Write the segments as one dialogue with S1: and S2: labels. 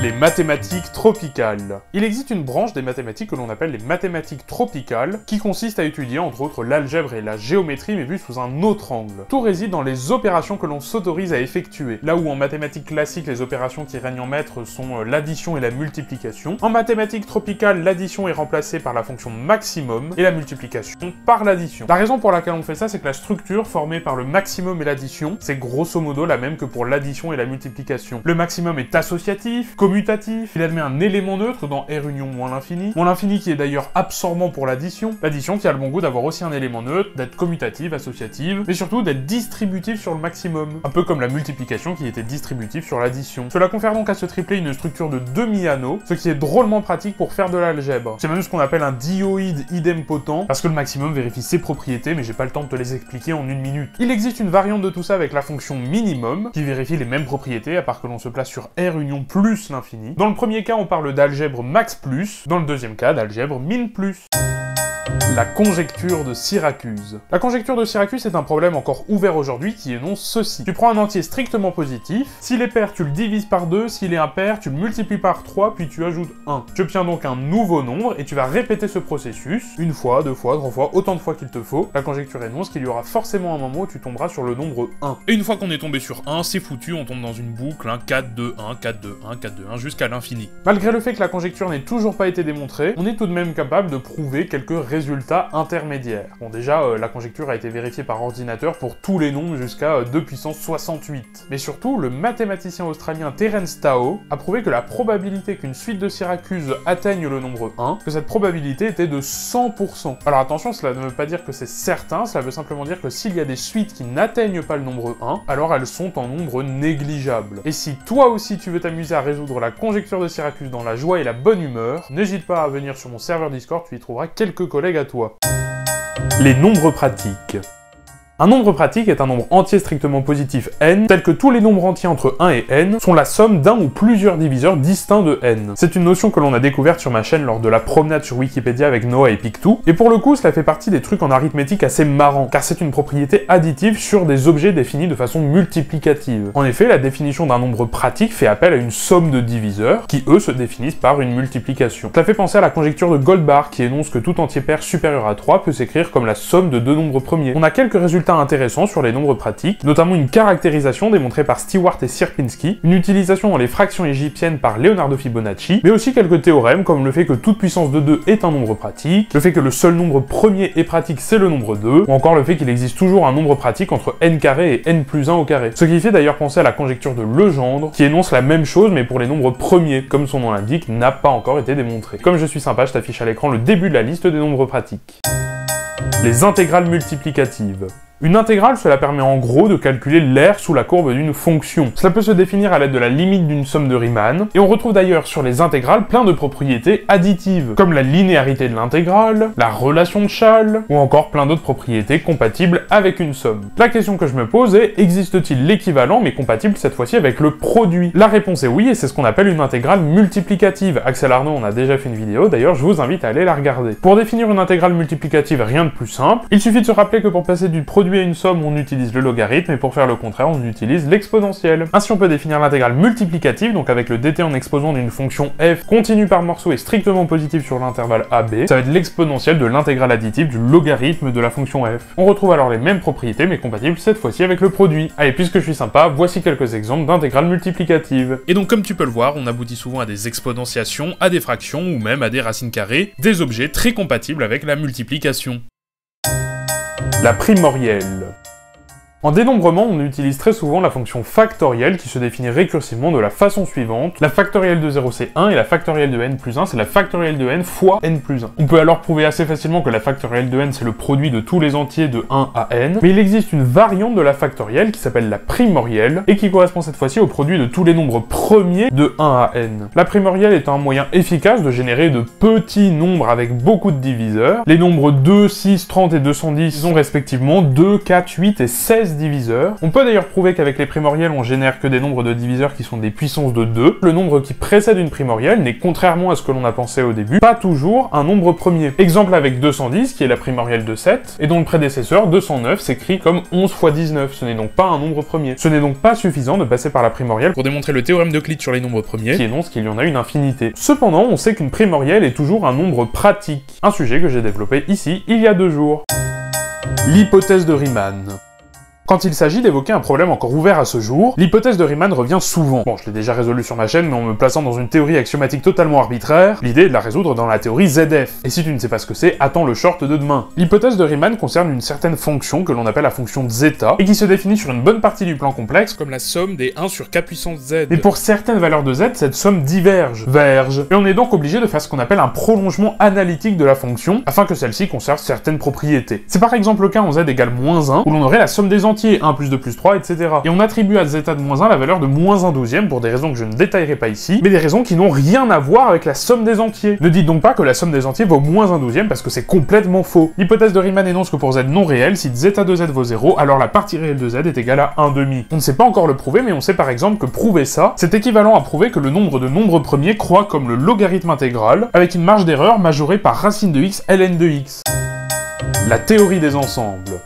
S1: Les mathématiques tropicales. Il existe une branche des mathématiques que l'on appelle les mathématiques tropicales, qui consiste à étudier entre autres l'algèbre et la géométrie mais vu sous un autre angle. Tout réside dans les opérations que l'on s'autorise à effectuer. Là où en mathématiques classiques les opérations qui règnent en maître sont l'addition et la multiplication, en mathématiques tropicales l'addition est remplacée par la fonction maximum et la multiplication par l'addition. La raison pour laquelle on fait ça, c'est que la structure formée par le maximum et l'addition, c'est grosso modo la même que pour l'addition et la multiplication. Le maximum est associatif, commutatif, il admet un élément neutre dans R union moins l'infini qui est d'ailleurs absorbant pour l'addition qui a le bon goût d'avoir aussi un élément neutre, d'être commutative, associative, mais surtout d'être distributive sur le maximum, un peu comme la multiplication qui était distributive sur l'addition. Cela confère donc à ce triplet une structure de demi-anneau, ce qui est drôlement pratique pour faire de l'algèbre. C'est même ce qu'on appelle un dioïde idempotent, parce que le maximum vérifie ses propriétés, mais j'ai pas le temps de te les expliquer en une minute. Il existe une variante de tout ça avec la fonction minimum, qui vérifie les mêmes propriétés, à part que l'on se place sur R union plus l'infini. Dans le premier cas, on parle d'algèbre max plus, dans le deuxième cas, d'algèbre min plus. La conjecture de Syracuse. La conjecture de Syracuse est un problème encore ouvert aujourd'hui qui énonce ceci. Tu prends un entier strictement positif, s'il est pair, tu le divises par 2, s'il est impair, tu le multiplies par 3, puis tu ajoutes 1. Tu obtiens donc un nouveau nombre et tu vas répéter ce processus, une fois, deux fois, trois fois, autant de fois qu'il te faut. La conjecture énonce qu'il y aura forcément un moment où tu tomberas sur le nombre 1. Et une fois qu'on est tombé sur 1, c'est foutu, on tombe dans une boucle, 4, 2, 1, 4, 2, 1, 4, 2, 1, jusqu'à l'infini. Malgré le fait que la conjecture n'ait toujours pas été démontrée, on est tout de même capable de prouver quelques résultats intermédiaires. Bon déjà, la conjecture a été vérifiée par ordinateur pour tous les nombres jusqu'à 2 puissance 68. Mais surtout, le mathématicien australien Terence Tao a prouvé que la probabilité qu'une suite de Syracuse atteigne le nombre 1, que cette probabilité était de 100%. Alors attention, cela ne veut pas dire que c'est certain, cela veut simplement dire que s'il y a des suites qui n'atteignent pas le nombre 1, alors elles sont en nombre négligeable. Et si toi aussi tu veux t'amuser à résoudre la conjecture de Syracuse dans la joie et la bonne humeur, n'hésite pas à venir sur mon serveur Discord, tu y trouveras quelques collègues à toi. Les nombres pratiques. Un nombre pratique est un nombre entier strictement positif n, tel que tous les nombres entiers entre 1 et n sont la somme d'un ou plusieurs diviseurs distincts de n. C'est une notion que l'on a découverte sur ma chaîne lors de la promenade sur Wikipédia avec Noah et Pictou, et pour le coup cela fait partie des trucs en arithmétique assez marrants, car c'est une propriété additive sur des objets définis de façon multiplicative. En effet, la définition d'un nombre pratique fait appel à une somme de diviseurs, qui eux se définissent par une multiplication. Cela fait penser à la conjecture de Goldbach qui énonce que tout entier pair supérieur à 3 peut s'écrire comme la somme de deux nombres premiers. On a quelques résultats intéressants sur les nombres pratiques, notamment une caractérisation démontrée par Stewart et Sierpinski, une utilisation dans les fractions égyptiennes par Leonardo Fibonacci, mais aussi quelques théorèmes comme le fait que toute puissance de 2 est un nombre pratique, le fait que le seul nombre premier et pratique c'est le nombre 2, ou encore le fait qu'il existe toujours un nombre pratique entre n carré et n plus 1 au carré. Ce qui fait d'ailleurs penser à la conjecture de Legendre, qui énonce la même chose mais pour les nombres premiers, comme son nom l'indique, n'a pas encore été démontré. Comme je suis sympa, je t'affiche à l'écran le début de la liste des nombres pratiques. Les intégrales multiplicatives. Une intégrale, cela permet en gros de calculer l'aire sous la courbe d'une fonction. Cela peut se définir à l'aide de la limite d'une somme de Riemann, et on retrouve d'ailleurs sur les intégrales plein de propriétés additives, comme la linéarité de l'intégrale, la relation de Chasles, ou encore plein d'autres propriétés compatibles avec une somme. La question que je me pose est, existe-t-il l'équivalent, mais compatible cette fois-ci avec le produit? La réponse est oui, et c'est ce qu'on appelle une intégrale multiplicative. Axel Arnaud en a déjà fait une vidéo, d'ailleurs je vous invite à aller la regarder. Pour définir une intégrale multiplicative, rien de plus simple, il suffit de se rappeler que pour passer du produit à une somme, on utilise le logarithme, et pour faire le contraire, on utilise l'exponentielle. Ainsi, on peut définir l'intégrale multiplicative, donc avec le dt en exposant d'une fonction f continue par morceau et strictement positive sur l'intervalle AB, ça va être l'exponentielle de l'intégrale additive du logarithme de la fonction f. On retrouve alors les mêmes propriétés, mais compatibles cette fois-ci avec le produit. Allez, puisque je suis sympa, voici quelques exemples d'intégrales multiplicatives. Et donc, comme tu peux le voir, on aboutit souvent à des exponentiations, à des fractions, ou même à des racines carrées, des objets très compatibles avec la multiplication. La primorielle. En dénombrement, on utilise très souvent la fonction factorielle qui se définit récursivement de la façon suivante. La factorielle de 0 c'est 1 et la factorielle de n plus 1 c'est la factorielle de n fois n plus 1. On peut alors prouver assez facilement que la factorielle de n c'est le produit de tous les entiers de 1 à n, mais il existe une variante de la factorielle qui s'appelle la primorielle et qui correspond cette fois-ci au produit de tous les nombres premiers de 1 à n. La primorielle est un moyen efficace de générer de petits nombres avec beaucoup de diviseurs. Les nombres 2, 6, 30 et 210 ont respectivement 2, 4, 8 et 16 16 diviseurs. On peut d'ailleurs prouver qu'avec les primoriels, on génère que des nombres de diviseurs qui sont des puissances de 2. Le nombre qui précède une primorielle n'est, contrairement à ce que l'on a pensé au début, pas toujours un nombre premier. Exemple avec 210, qui est la primorielle de 7, et dont le prédécesseur, 209, s'écrit comme 11 fois 19. Ce n'est donc pas un nombre premier. Ce n'est donc pas suffisant de passer par la primorielle pour démontrer le théorème d'Euclide sur les nombres premiers, qui énonce qu'il y en a une infinité. Cependant, on sait qu'une primorielle est toujours un nombre pratique, un sujet que j'ai développé ici il y a 2 jours. L'hypothèse de Riemann. Quand il s'agit d'évoquer un problème encore ouvert à ce jour, l'hypothèse de Riemann revient souvent. Bon, je l'ai déjà résolu sur ma chaîne, mais en me plaçant dans une théorie axiomatique totalement arbitraire, l'idée est de la résoudre dans la théorie ZF. Et si tu ne sais pas ce que c'est, attends le short de demain. L'hypothèse de Riemann concerne une certaine fonction que l'on appelle la fonction de zeta, et qui se définit sur une bonne partie du plan complexe comme la somme des 1 sur k puissance z. Mais pour certaines valeurs de z, cette somme diverge, et on est donc obligé de faire ce qu'on appelle un prolongement analytique de la fonction, afin que celle-ci conserve certaines propriétés. C'est par exemple le cas en z égale -1, où l'on aurait la somme des entiers, 1 plus 2 plus 3, etc. Et on attribue à zeta de -1 la valeur de -1/12 pour des raisons que je ne détaillerai pas ici, mais des raisons qui n'ont rien à voir avec la somme des entiers. Ne dites donc pas que la somme des entiers vaut -1/12 parce que c'est complètement faux. L'hypothèse de Riemann énonce que pour z non réel, si zeta de z vaut 0, alors la partie réelle de z est égale à 1/2. On ne sait pas encore le prouver, mais on sait par exemple que prouver ça, c'est équivalent à prouver que le nombre de nombres premiers croît comme le logarithme intégral, avec une marge d'erreur majorée par racine de x ln de x. La théorie des ensembles.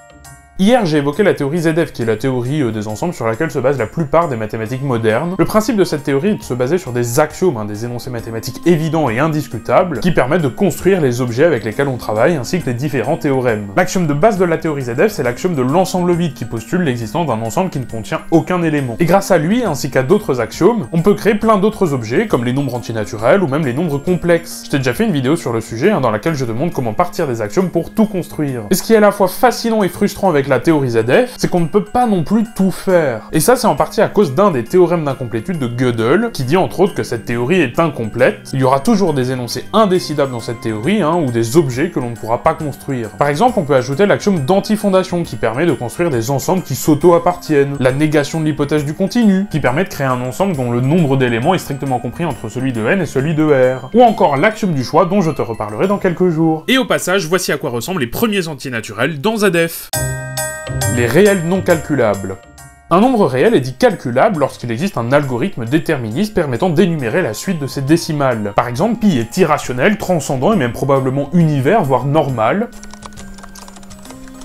S1: Hier, j'ai évoqué la théorie ZF, qui est la théorie des ensembles sur laquelle se basent la plupart des mathématiques modernes. Le principe de cette théorie est de se baser sur des axiomes, des énoncés mathématiques évidents et indiscutables, qui permettent de construire les objets avec lesquels on travaille, ainsi que les différents théorèmes. L'axiome de base de la théorie ZF, c'est l'axiome de l'ensemble vide, qui postule l'existence d'un ensemble qui ne contient aucun élément. Et grâce à lui, ainsi qu'à d'autres axiomes, on peut créer plein d'autres objets, comme les nombres entiers naturels, ou même les nombres complexes. Je t'ai déjà fait une vidéo sur le sujet, dans laquelle je te montre comment partir des axiomes pour tout construire. Et ce qui est à la fois fascinant et frustrant avec la théorie ZF, c'est qu'on ne peut pas non plus tout faire. Et ça, c'est en partie à cause d'un des théorèmes d'incomplétude de Gödel, qui dit entre autres que cette théorie est incomplète. Il y aura toujours des énoncés indécidables dans cette théorie, ou des objets que l'on ne pourra pas construire. Par exemple, on peut ajouter l'axiome d'antifondation, qui permet de construire des ensembles qui s'auto-appartiennent. La négation de l'hypothèse du continu, qui permet de créer un ensemble dont le nombre d'éléments est strictement compris entre celui de n et celui de r. Ou encore l'axiome du choix, dont je te reparlerai dans quelques jours. Et au passage, voici à quoi ressemblent les premiers entiers naturels dans ZF. Les réels non calculables. Un nombre réel est dit calculable lorsqu'il existe un algorithme déterministe permettant d'énumérer la suite de ses décimales. Par exemple, pi est irrationnel, transcendant et même probablement univers, voire normal.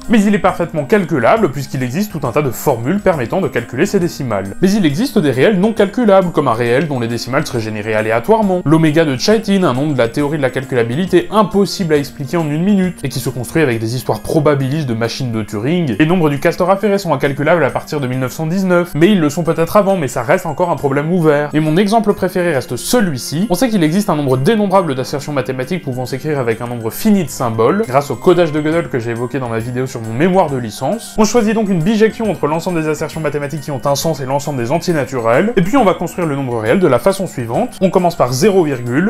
S1: Mais il est parfaitement calculable puisqu'il existe tout un tas de formules permettant de calculer ces décimales. Mais il existe des réels non calculables, comme un réel dont les décimales seraient générées aléatoirement. L'oméga de Chaitin, un nombre de la théorie de la calculabilité impossible à expliquer en une minute, et qui se construit avec des histoires probabilistes de machines de Turing. Les nombres du castor affairé sont incalculables à partir de 1919, mais ils le sont peut-être avant, mais ça reste encore un problème ouvert. Et mon exemple préféré reste celui-ci. On sait qu'il existe un nombre dénombrable d'assertions mathématiques pouvant s'écrire avec un nombre fini de symboles, grâce au codage de Gödel que j'ai évoqué dans ma vidéo sur mon mémoire de licence. On choisit donc une bijection entre l'ensemble des assertions mathématiques qui ont un sens et l'ensemble des entiers naturels, et puis on va construire le nombre réel de la façon suivante. On commence par 0,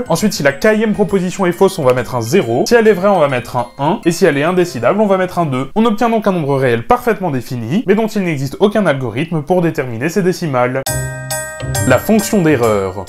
S1: ensuite si la kème proposition est fausse, on va mettre un 0, si elle est vraie, on va mettre un 1, et si elle est indécidable, on va mettre un 2. On obtient donc un nombre réel parfaitement défini, mais dont il n'existe aucun algorithme pour déterminer ses décimales. La fonction d'erreur.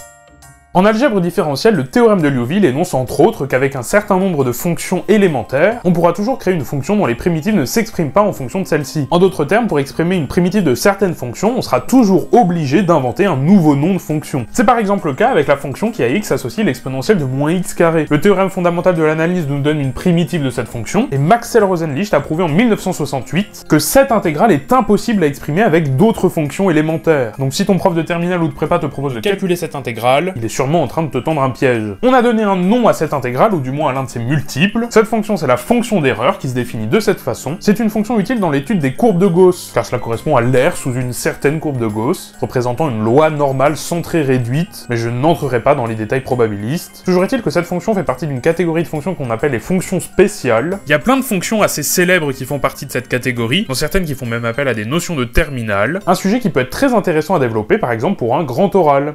S1: En algèbre différentielle, le théorème de Liouville énonce entre autres qu'avec un certain nombre de fonctions élémentaires, on pourra toujours créer une fonction dont les primitives ne s'expriment pas en fonction de celle-ci. En d'autres termes, pour exprimer une primitive de certaines fonctions, on sera toujours obligé d'inventer un nouveau nom de fonction. C'est par exemple le cas avec la fonction qui à x associe l'exponentielle de -x². Le théorème fondamental de l'analyse nous donne une primitive de cette fonction, et Maxwell Rosenlicht a prouvé en 1968 que cette intégrale est impossible à exprimer avec d'autres fonctions élémentaires. Donc si ton prof de terminale ou de prépa te propose de calculer cette intégrale, il est sûrement en train de te tendre un piège. On a donné un nom à cette intégrale, ou du moins à l'un de ses multiples. Cette fonction, c'est la fonction d'erreur, qui se définit de cette façon. C'est une fonction utile dans l'étude des courbes de Gauss, car cela correspond à l'air sous une certaine courbe de Gauss, représentant une loi normale centrée réduite, mais je n'entrerai pas dans les détails probabilistes. Toujours est-il que cette fonction fait partie d'une catégorie de fonctions qu'on appelle les fonctions spéciales. Il y a plein de fonctions assez célèbres qui font partie de cette catégorie, dont certaines qui font même appel à des notions de terminale, un sujet qui peut être très intéressant à développer, par exemple pour un grand oral.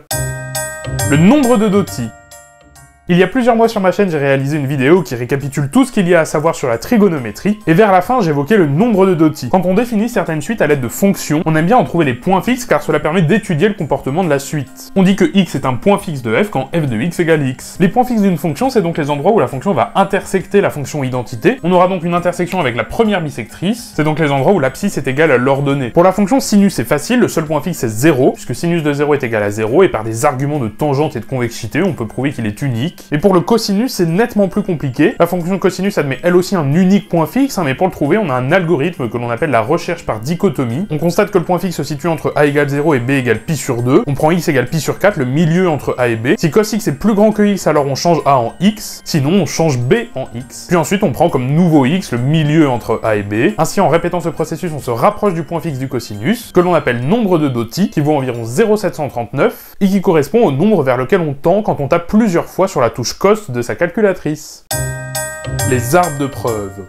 S1: Le nombre de Doty. Il y a plusieurs mois sur ma chaîne, j'ai réalisé une vidéo qui récapitule tout ce qu'il y a à savoir sur la trigonométrie, et vers la fin, j'évoquais le nombre de Dotti. Quand on définit certaines suites à l'aide de fonctions, on aime bien en trouver les points fixes car cela permet d'étudier le comportement de la suite. On dit que x est un point fixe de f quand f de x égale x. Les points fixes d'une fonction, c'est donc les endroits où la fonction va intersecter la fonction identité. On aura donc une intersection avec la première bisectrice, c'est donc les endroits où l'abscisse est égale à l'ordonnée. Pour la fonction sinus, c'est facile, le seul point fixe c'est 0, puisque sinus de 0 est égal à 0, et par des arguments de tangente et de convexité, on peut prouver qu'il est unique. Et pour le cosinus, c'est nettement plus compliqué. La fonction cosinus admet elle aussi un unique point fixe, mais pour le trouver, on a un algorithme que l'on appelle la recherche par dichotomie. On constate que le point fixe se situe entre a égale 0 et b égale pi sur 2. On prend x égale pi sur 4, le milieu entre a et b. Si cos x est plus grand que x, alors on change a en x, sinon on change b en x. Puis ensuite, on prend comme nouveau x le milieu entre a et b. Ainsi, en répétant ce processus, on se rapproche du point fixe du cosinus, que l'on appelle nombre de Dotti, qui vaut environ 0,739, et qui correspond au nombre vers lequel on tend quand on tape plusieurs fois sur la touche cos de sa calculatrice. Les arbres de preuve.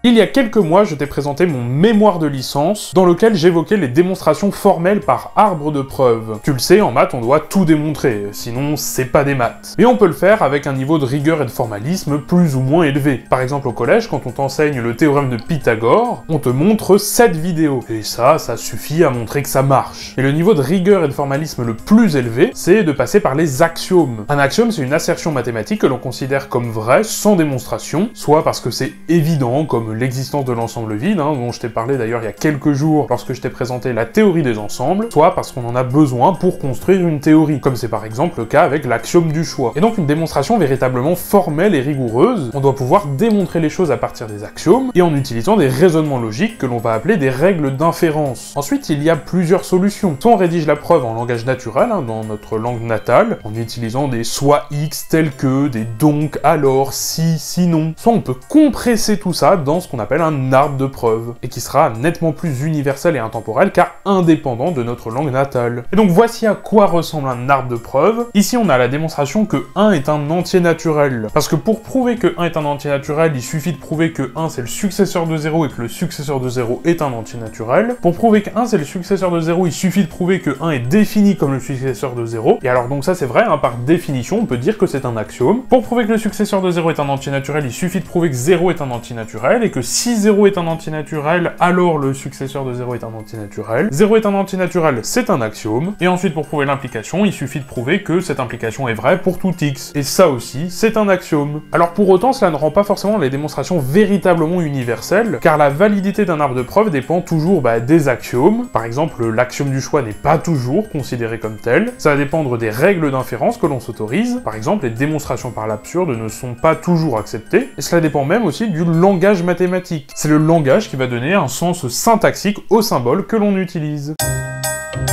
S1: Il y a quelques mois, je t'ai présenté mon mémoire de licence, dans lequel j'évoquais les démonstrations formelles par arbre de preuve. Tu le sais, en maths, on doit tout démontrer, sinon c'est pas des maths. Et on peut le faire avec un niveau de rigueur et de formalisme plus ou moins élevé. Par exemple au collège, quand on t'enseigne le théorème de Pythagore, on te montre 7 vidéos. Et ça suffit à montrer que ça marche. Et le niveau de rigueur et de formalisme le plus élevé, c'est de passer par les axiomes. Un axiome, c'est une assertion mathématique que l'on considère comme vraie sans démonstration, soit parce que c'est évident, comme l'existence de l'ensemble vide, dont je t'ai parlé d'ailleurs il y a quelques jours lorsque je t'ai présenté la théorie des ensembles, soit parce qu'on en a besoin pour construire une théorie, comme c'est par exemple le cas avec l'axiome du choix. Et donc une démonstration véritablement formelle et rigoureuse, on doit pouvoir démontrer les choses à partir des axiomes, et en utilisant des raisonnements logiques que l'on va appeler des règles d'inférence. Ensuite, il y a plusieurs solutions. Soit on rédige la preuve en langage naturel, dans notre langue natale, en utilisant des soit x tels que, des donc, alors, si, sinon. Soit on peut compresser tout ça dans ce qu'on appelle un arbre de preuve, et qui sera nettement plus universel et intemporel car indépendant de notre langue natale. Et donc voici à quoi ressemble un arbre de preuve. Ici on a la démonstration que 1 est un entier naturel, parce que pour prouver que 1 est un entier naturel, il suffit de prouver que 1 c'est le successeur de 0 et que le successeur de 0 est un entier naturel. Pour prouver que 1 c'est le successeur de 0, il suffit de prouver que 1 est défini comme le successeur de 0, et alors donc ça c'est vrai, par définition on peut dire que c'est un axiome. Pour prouver que le successeur de 0 est un entier naturel, il suffit de prouver que 0 est un entier naturel, et que si 0 est un entier naturel, alors le successeur de 0 est un entier naturel. 0 est un entier naturel, c'est un axiome. Et ensuite, pour prouver l'implication, il suffit de prouver que cette implication est vraie pour tout x. Et ça aussi, c'est un axiome. Alors pour autant, cela ne rend pas forcément les démonstrations véritablement universelles, car la validité d'un arbre de preuve dépend toujours des axiomes. Par exemple, l'axiome du choix n'est pas toujours considéré comme tel. Ça va dépendre des règles d'inférence que l'on s'autorise. Par exemple, les démonstrations par l'absurde ne sont pas toujours acceptées. Et cela dépend même aussi du langage mathématique. C'est le langage qui va donner un sens syntaxique au symbole que l'on utilise.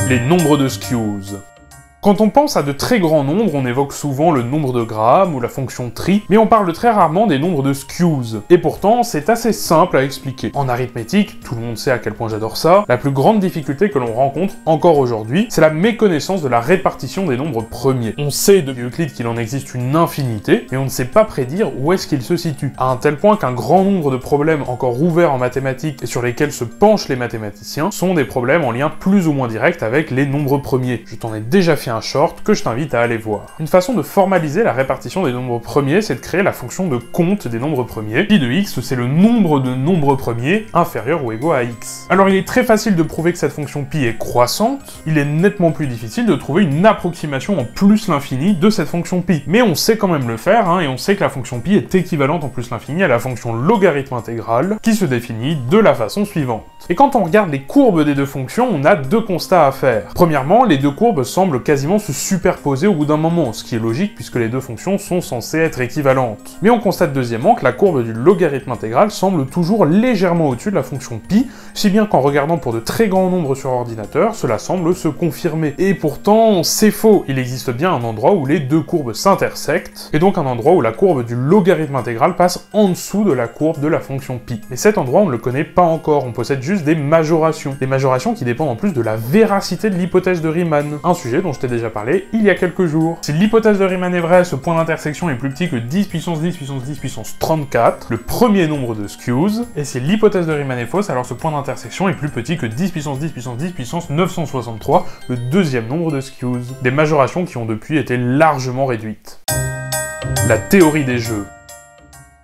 S1: Les nombres de skews. Quand on pense à de très grands nombres, on évoque souvent le nombre de Graham ou la fonction tri, mais on parle très rarement des nombres de skews. Et pourtant, c'est assez simple à expliquer. En arithmétique, tout le monde sait à quel point j'adore ça, la plus grande difficulté que l'on rencontre encore aujourd'hui, c'est la méconnaissance de la répartition des nombres premiers. On sait depuis Euclide qu'il en existe une infinité, mais on ne sait pas prédire où est-ce qu'ils se situent, à un tel point qu'un grand nombre de problèmes encore ouverts en mathématiques et sur lesquels se penchent les mathématiciens sont des problèmes en lien plus ou moins direct avec les nombres premiers. Je t'en ai déjà fait un short que je t'invite à aller voir. Une façon de formaliser la répartition des nombres premiers, c'est de créer la fonction de compte des nombres premiers. Pi de x, c'est le nombre de nombres premiers inférieur ou égaux à x. Alors il est très facile de prouver que cette fonction pi est croissante, il est nettement plus difficile de trouver une approximation en plus l'infini de cette fonction pi. Mais on sait quand même le faire, et on sait que la fonction pi est équivalente en plus l'infini à la fonction logarithme intégrale, qui se définit de la façon suivante. Et quand on regarde les courbes des deux fonctions, on a deux constats à faire. Premièrement, les deux courbes semblent quasiment se superposer au bout d'un moment, ce qui est logique puisque les deux fonctions sont censées être équivalentes. Mais on constate deuxièmement que la courbe du logarithme intégral semble toujours légèrement au-dessus de la fonction pi, si bien qu'en regardant pour de très grands nombres sur ordinateur, cela semble se confirmer. Et pourtant, c'est faux, il existe bien un endroit où les deux courbes s'intersectent, et donc un endroit où la courbe du logarithme intégral passe en dessous de la courbe de la fonction pi. Mais cet endroit, on ne le connaît pas encore, on possède juste des majorations qui dépendent en plus de la véracité de l'hypothèse de Riemann, un sujet dont je t'ai déjà parlé il y a quelques jours. Si l'hypothèse de Riemann est vraie, ce point d'intersection est plus petit que 10 puissance 10 puissance 10 puissance 34, le premier nombre de skews, et si l'hypothèse de Riemann est fausse, alors ce point d'intersection est plus petit que 10 puissance 10 puissance 10 puissance 963, le deuxième nombre de skews. Des majorations qui ont depuis été largement réduites. La théorie des jeux.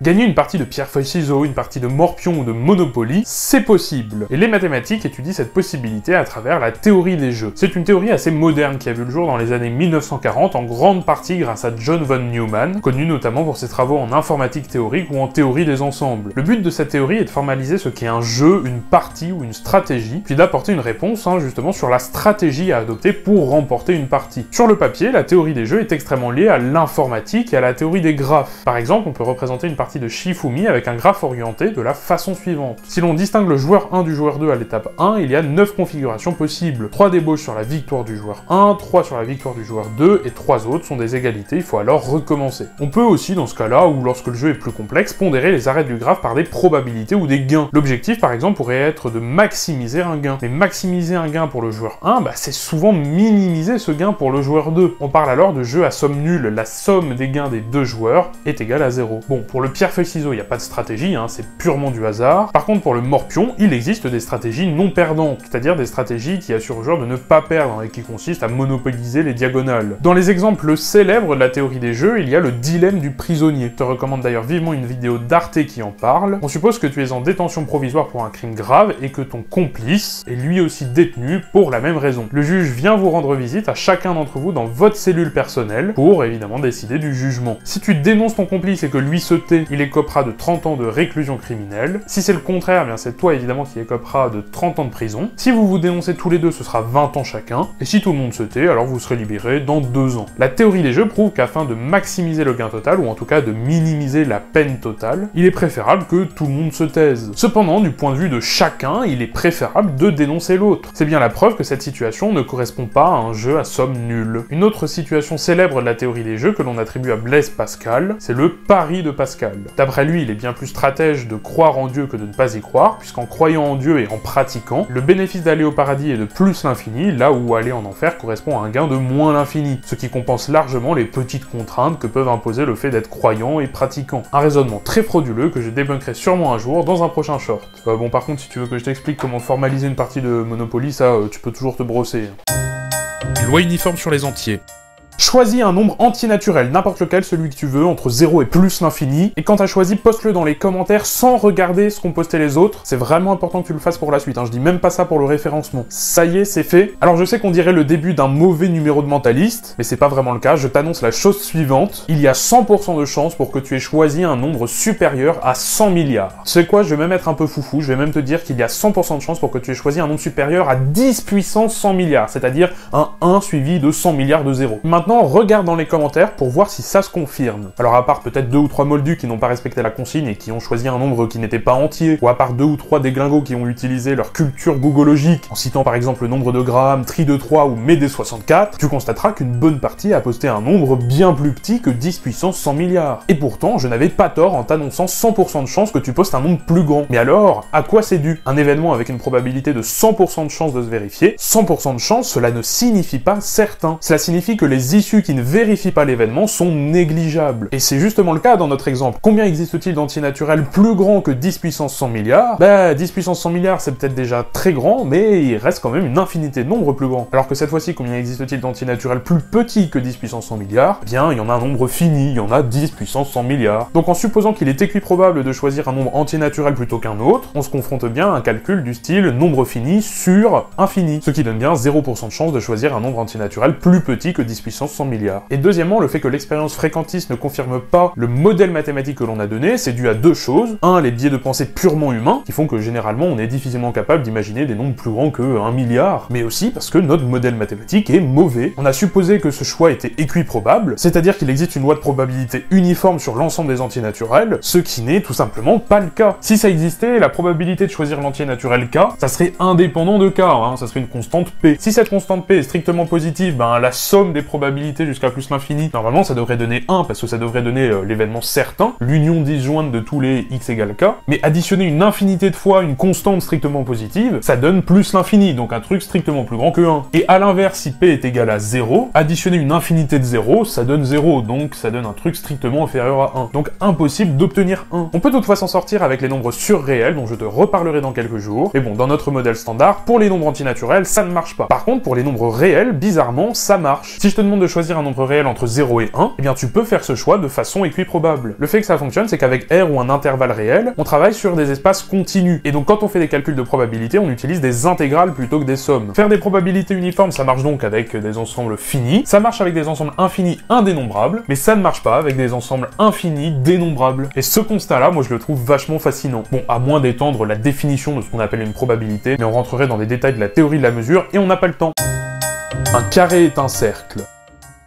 S1: Gagner une partie de pierre-feuille-ciseaux, une partie de morpion ou de Monopoly, c'est possible. Et les mathématiques étudient cette possibilité à travers la théorie des jeux. C'est une théorie assez moderne qui a vu le jour dans les années 1940, en grande partie grâce à John von Neumann, connu notamment pour ses travaux en informatique théorique ou en théorie des ensembles. Le but de cette théorie est de formaliser ce qu'est un jeu, une partie ou une stratégie, puis d'apporter une réponse justement sur la stratégie à adopter pour remporter une partie. Sur le papier, la théorie des jeux est extrêmement liée à l'informatique et à la théorie des graphes. Par exemple, on peut représenter une partie de Shifumi avec un graphe orienté de la façon suivante. Si l'on distingue le joueur 1 du joueur 2 à l'étape 1, il y a 9 configurations possibles. 3 débauches sur la victoire du joueur 1, 3 sur la victoire du joueur 2, et 3 autres sont des égalités, il faut alors recommencer. On peut aussi, dans ce cas-là, ou lorsque le jeu est plus complexe, pondérer les arêtes du graphe par des probabilités ou des gains. L'objectif, par exemple, pourrait être de maximiser un gain. Mais maximiser un gain pour le joueur 1, c'est souvent minimiser ce gain pour le joueur 2. On parle alors de jeu à somme nulle, la somme des gains des deux joueurs est égale à 0. Bon, pour le pierre-feuille-ciseaux, il n'y a pas de stratégie, c'est purement du hasard. Par contre, pour le morpion, il existe des stratégies non perdantes, c'est-à-dire des stratégies qui assurent au joueur de ne pas perdre, et qui consistent à monopoliser les diagonales. Dans les exemples célèbres de la théorie des jeux, il y a le dilemme du prisonnier. Je te recommande d'ailleurs vivement une vidéo d'Arte qui en parle. On suppose que tu es en détention provisoire pour un crime grave, et que ton complice est lui aussi détenu pour la même raison. Le juge vient vous rendre visite à chacun d'entre vous dans votre cellule personnelle, pour évidemment décider du jugement. Si tu dénonces ton complice et que lui se tait, il écopera de 30 ans de réclusion criminelle. Si c'est le contraire, c'est toi évidemment qui écopera de 30 ans de prison. Si vous vous dénoncez tous les deux, ce sera 20 ans chacun. Et si tout le monde se tait, alors vous serez libéré dans 2 ans. La théorie des jeux prouve qu'afin de maximiser le gain total, ou en tout cas de minimiser la peine totale, il est préférable que tout le monde se taise. Cependant, du point de vue de chacun, il est préférable de dénoncer l'autre. C'est bien la preuve que cette situation ne correspond pas à un jeu à somme nulle. Une autre situation célèbre de la théorie des jeux que l'on attribue à Blaise Pascal, c'est le pari de Pascal. D'après lui, il est bien plus stratège de croire en Dieu que de ne pas y croire, puisqu'en croyant en Dieu et en pratiquant, le bénéfice d'aller au paradis est de plus l'infini, là où aller en enfer correspond à un gain de moins l'infini, ce qui compense largement les petites contraintes que peuvent imposer le fait d'être croyant et pratiquant. Un raisonnement très frauduleux que je débunkerai sûrement un jour dans un prochain short. Bon, par contre, si tu veux que je t'explique comment formaliser une partie de Monopoly, ça, tu peux toujours te brosser.
S2: Loi uniforme sur les entiers.
S1: Choisis un nombre antinaturel, n'importe lequel, celui que tu veux, entre 0 et plus l'infini, et quand t'as choisi, poste-le dans les commentaires sans regarder ce qu'ont posté les autres. C'est vraiment important que tu le fasses pour la suite, je dis même pas ça pour le référencement. Ça y est, c'est fait. Alors je sais qu'on dirait le début d'un mauvais numéro de mentaliste, mais c'est pas vraiment le cas, je t'annonce la chose suivante. Il y a 100% de chance pour que tu aies choisi un nombre supérieur à 100 milliards. Tu sais quoi, je vais même être un peu foufou, je vais même te dire qu'il y a 100% de chance pour que tu aies choisi un nombre supérieur à 10 puissance 100 milliards, c'est-à-dire un 1 suivi de 100 milliards de 0. Maintenant, regarde dans les commentaires pour voir si ça se confirme. Alors à part peut-être 2 ou 3 moldus qui n'ont pas respecté la consigne et qui ont choisi un nombre qui n'était pas entier, ou à part 2 ou 3 déglingos qui ont utilisé leur culture googologique, en citant par exemple le nombre de grammes, tri de 3 ou Médée 64, tu constateras qu'une bonne partie a posté un nombre bien plus petit que 10 puissance 100 milliards. Et pourtant, je n'avais pas tort en t'annonçant 100% de chance que tu postes un nombre plus grand. Mais alors, à quoi c'est dû? Un événement avec une probabilité de 100% de chance de se vérifier, 100% de chance, cela ne signifie pas certain. Cela signifie que les issues qui ne vérifient pas l'événement sont négligeables. Et c'est justement le cas dans notre exemple. Combien existe-t-il d'antinaturels plus grands que 10 puissance 100 milliards? 10 puissance 100 milliards, c'est peut-être déjà très grand, mais il reste quand même une infinité de nombres plus grands. Alors que cette fois-ci, combien existe-t-il d'antinaturels plus petits que 10 puissance 100 milliards? Il y en a un nombre fini, il y en a 10 puissance 100 milliards. Donc en supposant qu'il est équiprobable de choisir un nombre antinaturel plutôt qu'un autre, on se confronte bien à un calcul du style nombre fini sur infini, ce qui donne bien 0% de chance de choisir un nombre antinaturel plus petit que 10 puissance 100 milliards. Et deuxièmement, le fait que l'expérience fréquentiste ne confirme pas le modèle mathématique que l'on a donné, c'est dû à 2 choses. Un, les biais de pensée purement humains, qui font que généralement on est difficilement capable d'imaginer des nombres plus grands que 1 milliard, mais aussi parce que notre modèle mathématique est mauvais. On a supposé que ce choix était équiprobable, c'est-à-dire qu'il existe une loi de probabilité uniforme sur l'ensemble des antinaturels, ce qui n'est tout simplement pas le cas. Si ça existait, la probabilité de choisir l'antinaturel K, ça serait indépendant de K, ça serait une constante P. Si cette constante P est strictement positive, la somme des probabilités jusqu'à plus l'infini, normalement ça devrait donner 1, parce que ça devrait donner l'événement certain, l'union disjointe de tous les x égale k, mais additionner une infinité de fois une constante strictement positive, ça donne plus l'infini, donc un truc strictement plus grand que 1. Et à l'inverse, si p est égal à 0, additionner une infinité de 0, ça donne 0, donc ça donne un truc strictement inférieur à 1. Donc impossible d'obtenir 1. On peut toutefois s'en sortir avec les nombres surréels, dont je te reparlerai dans quelques jours, mais bon, dans notre modèle standard, pour les nombres antinaturels, ça ne marche pas. Par contre, pour les nombres réels, bizarrement, ça marche. Si je te demande de choisir un nombre réel entre 0 et 1, eh bien tu peux faire ce choix de façon équiprobable. Le fait que ça fonctionne, c'est qu'avec R ou un intervalle réel, on travaille sur des espaces continus. Et donc quand on fait des calculs de probabilité, on utilise des intégrales plutôt que des sommes. Faire des probabilités uniformes, ça marche donc avec des ensembles finis, ça marche avec des ensembles infinis indénombrables, mais ça ne marche pas avec des ensembles infinis dénombrables. Et ce constat-là, moi je le trouve vachement fascinant. Bon, à moins d'étendre la définition de ce qu'on appelle une probabilité, mais on rentrerait dans des détails de la théorie de la mesure, et on n'a pas le temps. Un carré est un cercle.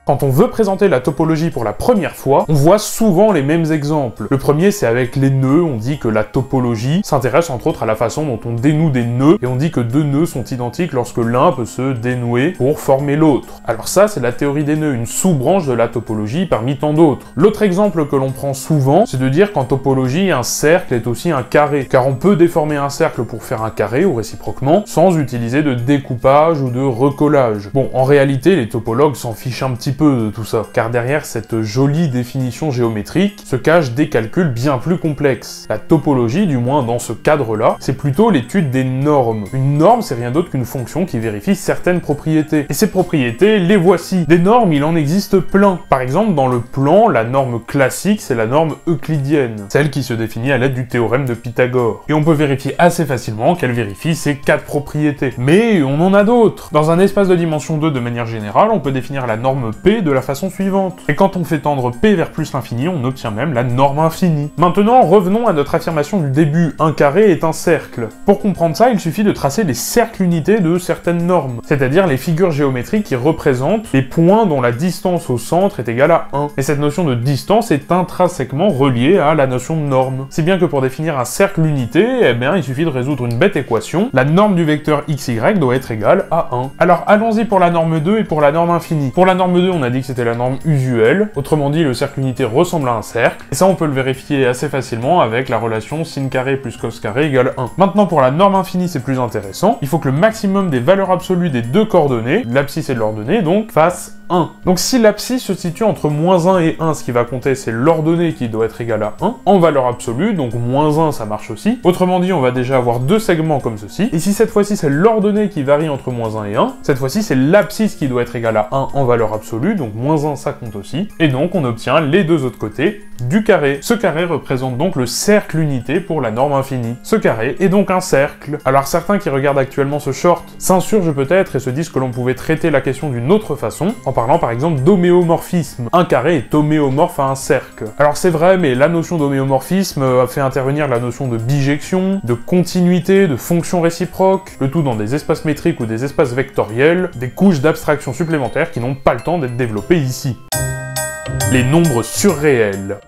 S1: Quand on veut présenter la topologie pour la première fois, on voit souvent les mêmes exemples. Le premier, c'est avec les nœuds. On dit que la topologie s'intéresse entre autres à la façon dont on dénoue des nœuds, et on dit que deux nœuds sont identiques lorsque l'un peut se dénouer pour former l'autre. Alors ça, c'est la théorie des nœuds, une sous-branche de la topologie parmi tant d'autres. L'autre exemple que l'on prend souvent, c'est de dire qu'en topologie, un cercle est aussi un carré, car on peut déformer un cercle pour faire un carré, ou réciproquement, sans utiliser de découpage ou de recollage. Bon, en réalité, les topologues s'en fichent un petit peu de tout ça, car derrière cette jolie définition géométrique se cachent des calculs bien plus complexes. La topologie, du moins dans ce cadre-là, c'est plutôt l'étude des normes. Une norme, c'est rien d'autre qu'une fonction qui vérifie certaines propriétés. Et ces propriétés, les voici. Des normes, il en existe plein. Par exemple, dans le plan, la norme classique, c'est la norme euclidienne, celle qui se définit à l'aide du théorème de Pythagore. Et on peut vérifier assez facilement qu'elle vérifie ces 4 propriétés. Mais on en a d'autres. Dans un espace de dimension 2, de manière générale, on peut définir la norme P de la façon suivante. Et quand on fait tendre P vers plus l'infini, on obtient même la norme infinie. Maintenant, revenons à notre affirmation du début. Un carré est un cercle. Pour comprendre ça, il suffit de tracer les cercles unités de certaines normes, c'est-à-dire les figures géométriques qui représentent les points dont la distance au centre est égale à 1. Et cette notion de distance est intrinsèquement reliée à la notion de norme. Si bien que pour définir un cercle unité, eh bien, il suffit de résoudre une bête équation. La norme du vecteur xy doit être égale à 1. Alors, allons-y pour la norme 2 et pour la norme infinie. Pour la norme 2, on a dit que c'était la norme usuelle, autrement dit le cercle unité ressemble à un cercle, et ça on peut le vérifier assez facilement avec la relation sin carré plus cos carré égale 1. Maintenant pour la norme infinie c'est plus intéressant, il faut que le maximum des valeurs absolues des deux coordonnées, l'abscisse et l'ordonnée donc, fasse 1. Donc si l'abscisse se situe entre moins 1 et 1, ce qui va compter c'est l'ordonnée qui doit être égale à 1, en valeur absolue, donc moins 1 ça marche aussi. Autrement dit on va déjà avoir deux segments comme ceci, et si cette fois-ci c'est l'ordonnée qui varie entre moins 1 et 1, cette fois-ci c'est l'abscisse qui doit être égale à 1 en valeur absolue, donc moins 1 ça compte aussi, et donc on obtient les deux autres côtés du carré. Ce carré représente donc le cercle unité pour la norme infinie. Ce carré est donc un cercle. Alors certains qui regardent actuellement ce short s'insurgent peut-être et se disent que l'on pouvait traiter la question d'une autre façon, en parlant par exemple d'homéomorphisme. Un carré est homéomorphe à un cercle. Alors c'est vrai, mais la notion d'homéomorphisme a fait intervenir la notion de bijection, de continuité, de fonction réciproque, le tout dans des espaces métriques ou des espaces vectoriels, des couches d'abstraction supplémentaires qui n'ont pas le temps d'être développées ici. Les nombres surréels.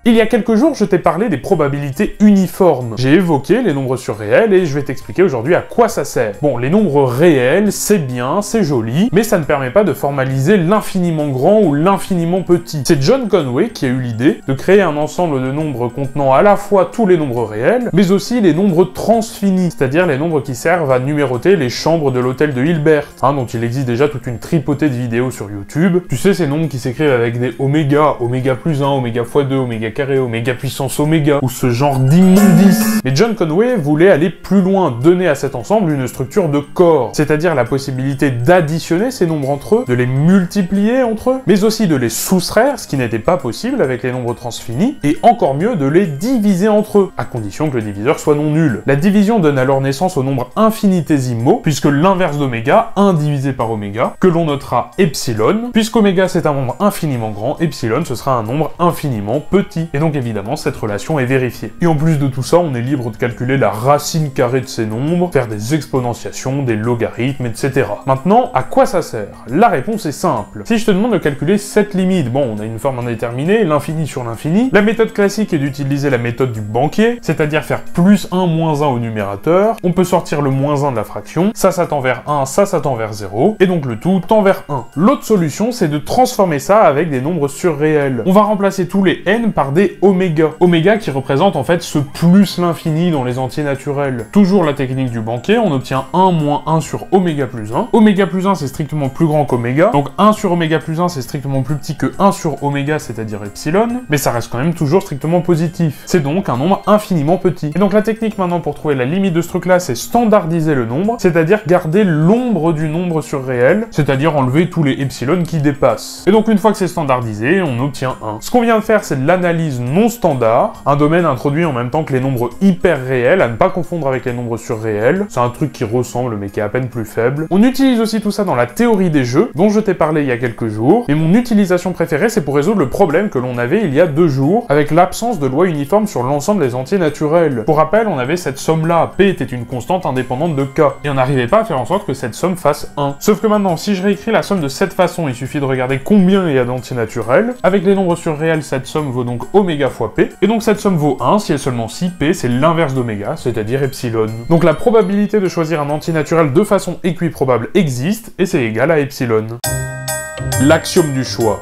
S1: Il y a quelques jours, je t'ai parlé des probabilités uniformes. J'ai évoqué les nombres surréels et je vais t'expliquer aujourd'hui à quoi ça sert. Bon, les nombres réels, c'est bien, c'est joli, mais ça ne permet pas de formaliser l'infiniment grand ou l'infiniment petit. C'est John Conway qui a eu l'idée de créer un ensemble de nombres contenant à la fois tous les nombres réels, mais aussi les nombres transfinis, c'est-à-dire les nombres qui servent à numéroter les chambres de l'hôtel de Hilbert, dont il existe déjà toute une tripotée de vidéos sur YouTube. Tu sais, ces nombres qui s'écrivent avec des oméga, oméga plus 1, oméga x 2, oméga carré, oméga puissance oméga, ou ce genre d'immondice. Mais John Conway voulait aller plus loin, donner à cet ensemble une structure de corps, c'est-à-dire la possibilité d'additionner ces nombres entre eux, de les multiplier entre eux, mais aussi de les soustraire, ce qui n'était pas possible avec les nombres transfinis, et encore mieux de les diviser entre eux, à condition que le diviseur soit non nul. La division donne alors naissance aux nombres infinitésimaux, puisque l'inverse d'oméga, 1 divisé par oméga, que l'on notera epsilon, puisqu'oméga c'est un nombre infiniment grand, epsilon ce sera un nombre infiniment petit. Et donc évidemment, cette relation est vérifiée. Et en plus de tout ça, on est libre de calculer la racine carrée de ces nombres, faire des exponentiations, des logarithmes, etc. Maintenant, à quoi ça sert? La réponse est simple. Si je te demande de calculer cette limite, bon, on a une forme indéterminée, l'infini sur l'infini, la méthode classique est d'utiliser la méthode du banquier, c'est-à-dire faire plus 1 moins 1 au numérateur, on peut sortir le moins 1 de la fraction, ça tend vers 1, ça tend vers 0, et donc le tout tend vers 1. L'autre solution, c'est de transformer ça avec des nombres surréels. On va remplacer tous les n par garder oméga. Oméga qui représente en fait ce plus l'infini dans les entiers naturels. Toujours la technique du banquier, on obtient 1 moins 1 sur oméga plus 1. Oméga plus 1 c'est strictement plus grand qu'oméga, donc 1 sur oméga plus 1 c'est strictement plus petit que 1 sur oméga, c'est-à-dire epsilon, mais ça reste quand même toujours strictement positif. C'est donc un nombre infiniment petit. Et donc la technique maintenant pour trouver la limite de ce truc là, c'est standardiser le nombre, c'est-à-dire garder l'ombre du nombre surréel, c'est-à-dire enlever tous les epsilon qui dépassent. Et donc une fois que c'est standardisé, on obtient 1. Ce qu'on vient de faire, c'est de l'analyse non standard, un domaine introduit en même temps que les nombres hyper réels, à ne pas confondre avec les nombres surréels. C'est un truc qui ressemble mais qui est à peine plus faible. On utilise aussi tout ça dans la théorie des jeux, dont je t'ai parlé il y a quelques jours, et mon utilisation préférée, c'est pour résoudre le problème que l'on avait il y a 2 jours, avec l'absence de loi uniforme sur l'ensemble des entiers naturels. Pour rappel, on avait cette somme-là, P était une constante indépendante de K, et on n'arrivait pas à faire en sorte que cette somme fasse 1. Sauf que maintenant, si je réécris la somme de cette façon, il suffit de regarder combien il y a d'entiers naturels. Avec les nombres surréels, cette somme vaut donc oméga fois P, et donc cette somme vaut 1 si et seulement si P c'est l'inverse d'oméga, c'est-à-dire epsilon. Donc la probabilité de choisir un entier naturel de façon équiprobable existe, et c'est égal à epsilon. L'axiome du choix.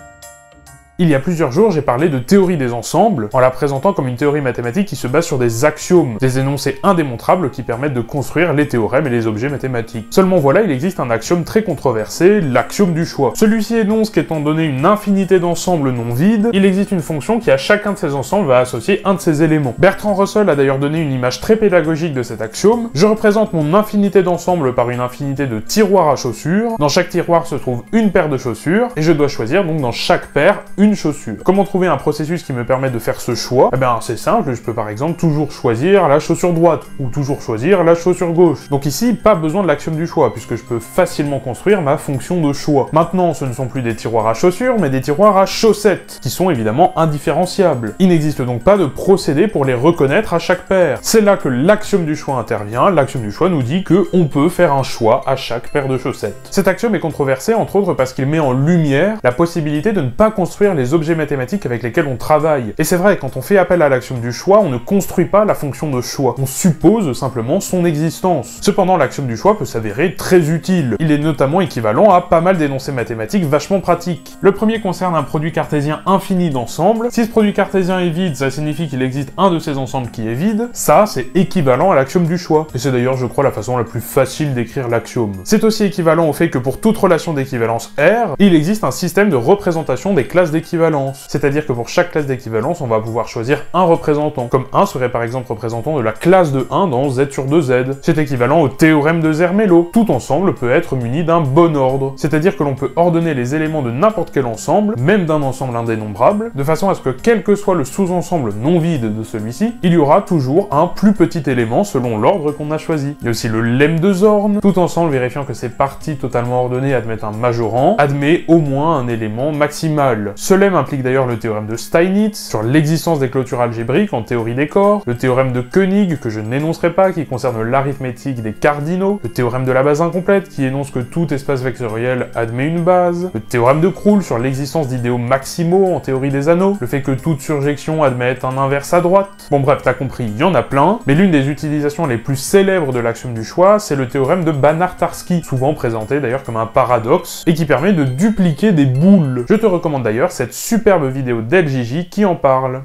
S1: Il y a plusieurs jours, j'ai parlé de théorie des ensembles, en la présentant comme une théorie mathématique qui se base sur des axiomes, des énoncés indémontrables qui permettent de construire les théorèmes et les objets mathématiques. Seulement voilà, il existe un axiome très controversé, l'axiome du choix. Celui-ci énonce qu'étant donné une infinité d'ensembles non vides, il existe une fonction qui à chacun de ces ensembles va associer un de ces éléments. Bertrand Russell a d'ailleurs donné une image très pédagogique de cet axiome. Je représente mon infinité d'ensembles par une infinité de tiroirs à chaussures. Dans chaque tiroir se trouve une paire de chaussures, et je dois choisir donc dans chaque paire une chaussure. Comment trouver un processus qui me permet de faire ce choix? Eh bien, c'est simple, je peux par exemple toujours choisir la chaussure droite, ou toujours choisir la chaussure gauche. Donc ici, pas besoin de l'axiome du choix, puisque je peux facilement construire ma fonction de choix. Maintenant, ce ne sont plus des tiroirs à chaussures, mais des tiroirs à chaussettes, qui sont évidemment indifférenciables. Il n'existe donc pas de procédé pour les reconnaître à chaque paire. C'est là que l'axiome du choix intervient. L'axiome du choix nous dit que on peut faire un choix à chaque paire de chaussettes. Cet axiome est controversé, entre autres parce qu'il met en lumière la possibilité de ne pas construire les objets mathématiques avec lesquels on travaille. Et c'est vrai, quand on fait appel à l'axiome du choix, on ne construit pas la fonction de choix, on suppose simplement son existence. Cependant, l'axiome du choix peut s'avérer très utile. Il est notamment équivalent à pas mal d'énoncés mathématiques vachement pratiques. Le premier concerne un produit cartésien infini d'ensembles. Si ce produit cartésien est vide, ça signifie qu'il existe un de ces ensembles qui est vide. Ça, c'est équivalent à l'axiome du choix. Et c'est d'ailleurs, je crois, la façon la plus facile d'écrire l'axiome. C'est aussi équivalent au fait que pour toute relation d'équivalence R, il existe un système de représentation des classes d'équivalence. C'est-à-dire que pour chaque classe d'équivalence, on va pouvoir choisir un représentant, comme 1 serait par exemple représentant de la classe de 1 dans Z sur 2Z. C'est équivalent au théorème de Zermelo. Tout ensemble peut être muni d'un bon ordre. C'est-à-dire que l'on peut ordonner les éléments de n'importe quel ensemble, même d'un ensemble indénombrable, de façon à ce que quel que soit le sous-ensemble non vide de celui-ci, il y aura toujours un plus petit élément selon l'ordre qu'on a choisi. Il y a aussi le lemme de Zorn. Tout ensemble vérifiant que ces parties totalement ordonnées admettent un majorant, admet au moins un élément maximal. Ce lemme implique d'ailleurs le théorème de Steinitz sur l'existence des clôtures algébriques en théorie des corps, le théorème de Koenig que je n'énoncerai pas qui concerne l'arithmétique des cardinaux, le théorème de la base incomplète qui énonce que tout espace vectoriel admet une base, le théorème de Krull sur l'existence d'idéaux maximaux en théorie des anneaux, le fait que toute surjection admette un inverse à droite. Bon bref, t'as compris, il y en a plein, mais l'une des utilisations les plus célèbres de l'axiome du choix, c'est le théorème de Banach-Tarski, souvent présenté d'ailleurs comme un paradoxe, et qui permet de dupliquer des boules. Je te recommande d'ailleurs cette superbe vidéo d'LJJ qui en parle.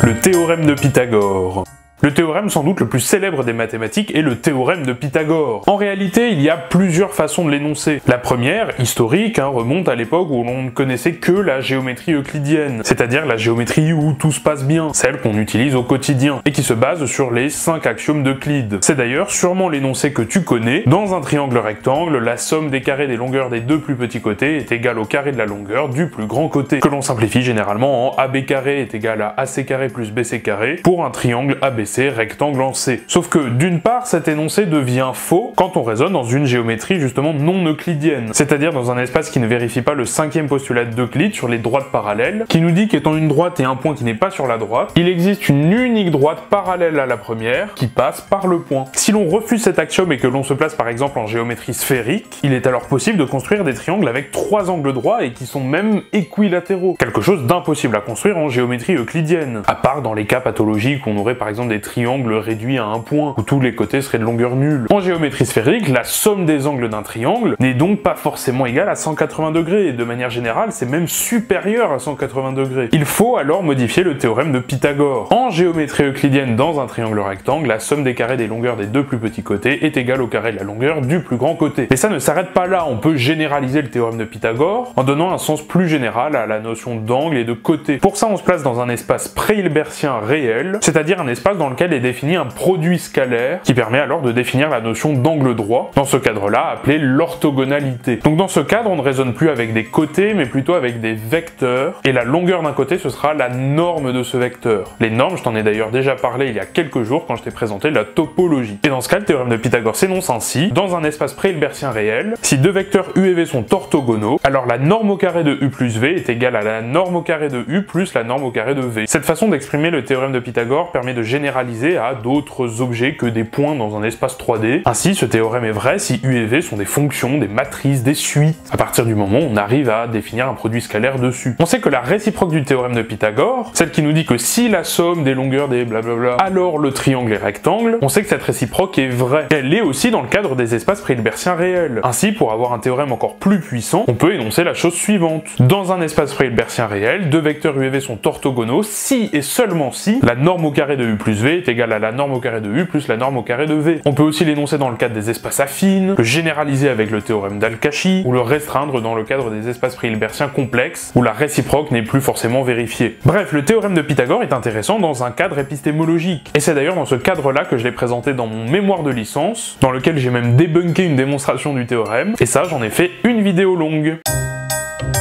S1: Le théorème de Pythagore. Le théorème sans doute le plus célèbre des mathématiques est le théorème de Pythagore. En réalité, il y a plusieurs façons de l'énoncer. La première, historique, remonte à l'époque où l'on ne connaissait que la géométrie euclidienne, c'est-à-dire la géométrie où tout se passe bien, celle qu'on utilise au quotidien, et qui se base sur les 5 axiomes d'Euclide. C'est d'ailleurs sûrement l'énoncé que tu connais. Dans un triangle rectangle, la somme des carrés des longueurs des deux plus petits côtés est égale au carré de la longueur du plus grand côté, que l'on simplifie généralement en AB carré est égal à AC carré plus BC carré pour un triangle ABC rectangle en C. Sauf que, d'une part, cet énoncé devient faux quand on raisonne dans une géométrie justement non euclidienne, c'est-à-dire dans un espace qui ne vérifie pas le 5e postulat d'Euclide sur les droites parallèles, qui nous dit qu'étant une droite et un point qui n'est pas sur la droite, il existe une unique droite parallèle à la première qui passe par le point. Si l'on refuse cet axiome et que l'on se place par exemple en géométrie sphérique, il est alors possible de construire des triangles avec 3 angles droits et qui sont même équilatéraux, quelque chose d'impossible à construire en géométrie euclidienne, à part dans les cas pathologiques où on aurait par exemple des les triangles réduits à un point, où tous les côtés seraient de longueur nulle. En géométrie sphérique, la somme des angles d'un triangle n'est donc pas forcément égale à 180 degrés, et de manière générale, c'est même supérieur à 180 degrés. Il faut alors modifier le théorème de Pythagore. En géométrie euclidienne, dans un triangle rectangle, la somme des carrés des longueurs des deux plus petits côtés est égale au carré de la longueur du plus grand côté. Mais ça ne s'arrête pas là, on peut généraliser le théorème de Pythagore en donnant un sens plus général à la notion d'angle et de côté. Pour ça, on se place dans un espace pré-hilbertien réel, c'est-à-dire un espace dans lequel est défini un produit scalaire qui permet alors de définir la notion d'angle droit, dans ce cadre-là appelé l'orthogonalité. Donc dans ce cadre, on ne raisonne plus avec des côtés, mais plutôt avec des vecteurs, et la longueur d'un côté, ce sera la norme de ce vecteur. Les normes, je t'en ai d'ailleurs déjà parlé il y a quelques jours quand je t'ai présenté la topologie. Et dans ce cas, le théorème de Pythagore s'énonce ainsi: dans un espace pré-hilbertien réel, si deux vecteurs u et v sont orthogonaux, alors la norme au carré de u plus v est égale à la norme au carré de u plus la norme au carré de v. Cette façon d'exprimer le théorème de Pythagore permet de généraliser à d'autres objets que des points dans un espace 3D. Ainsi, ce théorème est vrai si u et v sont des fonctions, des matrices, des suites, à partir du moment où on arrive à définir un produit scalaire dessus. On sait que la réciproque du théorème de Pythagore, celle qui nous dit que si la somme des longueurs des blablabla, alors le triangle est rectangle, on sait que cette réciproque est vraie. Elle est aussi dans le cadre des espaces pré-hilbertiens réels. Ainsi, pour avoir un théorème encore plus puissant, on peut énoncer la chose suivante. Dans un espace pré-hilbertien réel, deux vecteurs u et v sont orthogonaux si et seulement si la norme au carré de u plus v est égale à la norme au carré de u plus la norme au carré de v. On peut aussi l'énoncer dans le cadre des espaces affines, le généraliser avec le théorème d'Al-Kashi, ou le restreindre dans le cadre des espaces pré-hilbertiens complexes, où la réciproque n'est plus forcément vérifiée. Bref, le théorème de Pythagore est intéressant dans un cadre épistémologique, et c'est d'ailleurs dans ce cadre-là que je l'ai présenté dans mon mémoire de licence, dans lequel j'ai même débunké une démonstration du théorème, et ça j'en ai fait une vidéo longue.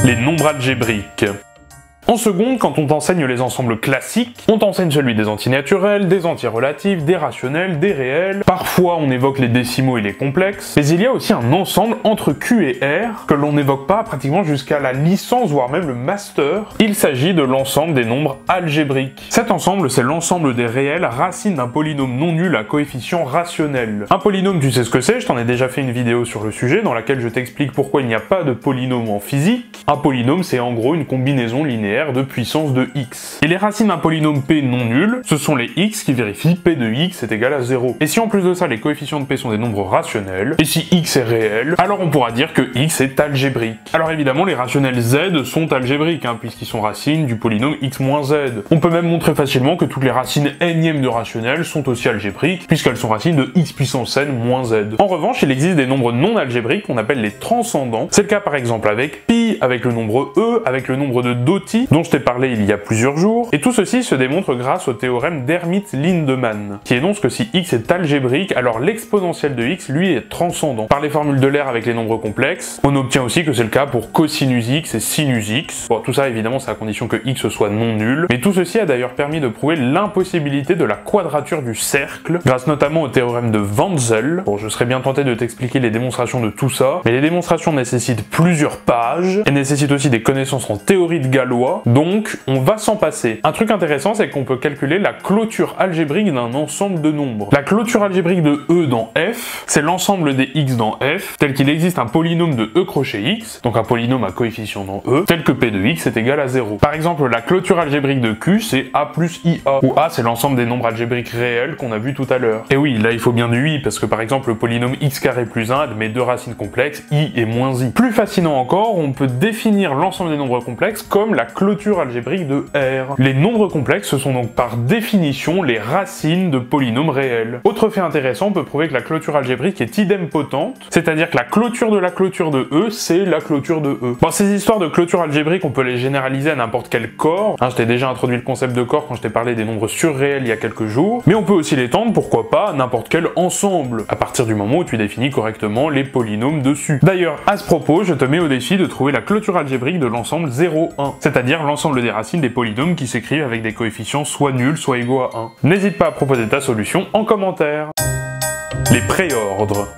S1: Les nombres algébriques. En seconde, quand on t'enseigne les ensembles classiques, on t'enseigne celui des antinaturels, des antirelatifs, des rationnels, des réels. Parfois, on évoque les décimaux et les complexes. Mais il y a aussi un ensemble entre Q et R que l'on n'évoque pas pratiquement jusqu'à la licence, voire même le master. Il s'agit de l'ensemble des nombres algébriques. Cet ensemble, c'est l'ensemble des réels racines d'un polynôme non nul à coefficient rationnel. Un polynôme, tu sais ce que c'est, je t'en ai déjà fait une vidéo sur le sujet dans laquelle je t'explique pourquoi il n'y a pas de polynôme en physique. Un polynôme, c'est en gros une combinaison linéaire de puissance de x. Et les racines d'un polynôme p non nul, ce sont les x qui vérifient p de x est égal à 0. Et si en plus de ça les coefficients de p sont des nombres rationnels, et si x est réel, alors on pourra dire que x est algébrique. Alors évidemment les rationnels z sont algébriques, puisqu'ils sont racines du polynôme x moins z. On peut même montrer facilement que toutes les racines n de rationnels sont aussi algébriques, puisqu'elles sont racines de x puissance n moins z. En revanche, il existe des nombres non algébriques qu'on appelle les transcendants. C'est le cas par exemple avec pi, avec le nombre e, avec le nombre de Doty, dont je t'ai parlé il y a plusieurs jours, et tout ceci se démontre grâce au théorème d'Hermite-Lindemann, qui énonce que si x est algébrique, alors l'exponentiel de x, lui, est transcendant. Par les formules d'Euler avec les nombres complexes, on obtient aussi que c'est le cas pour cosinus x et sinus x. Bon, tout ça, évidemment, c'est à condition que x soit non nul, mais tout ceci a d'ailleurs permis de prouver l'impossibilité de la quadrature du cercle, grâce notamment au théorème de Wenzel. Bon, je serais bien tenté de t'expliquer les démonstrations de tout ça, mais les démonstrations nécessitent plusieurs pages, et nécessitent aussi des connaissances en théorie de Galois, donc on va s'en passer. Un truc intéressant, c'est qu'on peut calculer la clôture algébrique d'un ensemble de nombres. La clôture algébrique de E dans F, c'est l'ensemble des x dans F, tel qu'il existe un polynôme de E crochet x, donc un polynôme à coefficient dans E, tel que P de x est égal à 0. Par exemple, la clôture algébrique de Q, c'est A plus IA, où A c'est l'ensemble des nombres algébriques réels qu'on a vu tout à l'heure. Et oui, là il faut bien du i, parce que par exemple le polynôme x carré plus 1 admet deux racines complexes, i et moins i. Plus fascinant encore, on peut définir l'ensemble des nombres complexes comme la clôture algébrique de R. Les nombres complexes, ce sont donc par définition les racines de polynômes réels. Autre fait intéressant, on peut prouver que la clôture algébrique est idempotente, c'est-à-dire que la clôture de E, c'est la clôture de E. Bon, ces histoires de clôture algébrique, on peut les généraliser à n'importe quel corps. Je t'ai déjà introduit le concept de corps quand je t'ai parlé des nombres surréels il y a quelques jours, mais on peut aussi l'étendre, pourquoi pas, à n'importe quel ensemble, à partir du moment où tu définis correctement les polynômes dessus. D'ailleurs, à ce propos, je te mets au défi de trouver la clôture algébrique de l'ensemble 0, 1, c'est-à-dire l'ensemble des racines des polynômes qui s'écrivent avec des coefficients soit nuls, soit égaux à 1. N'hésite pas à proposer ta solution en commentaire. Les préordres.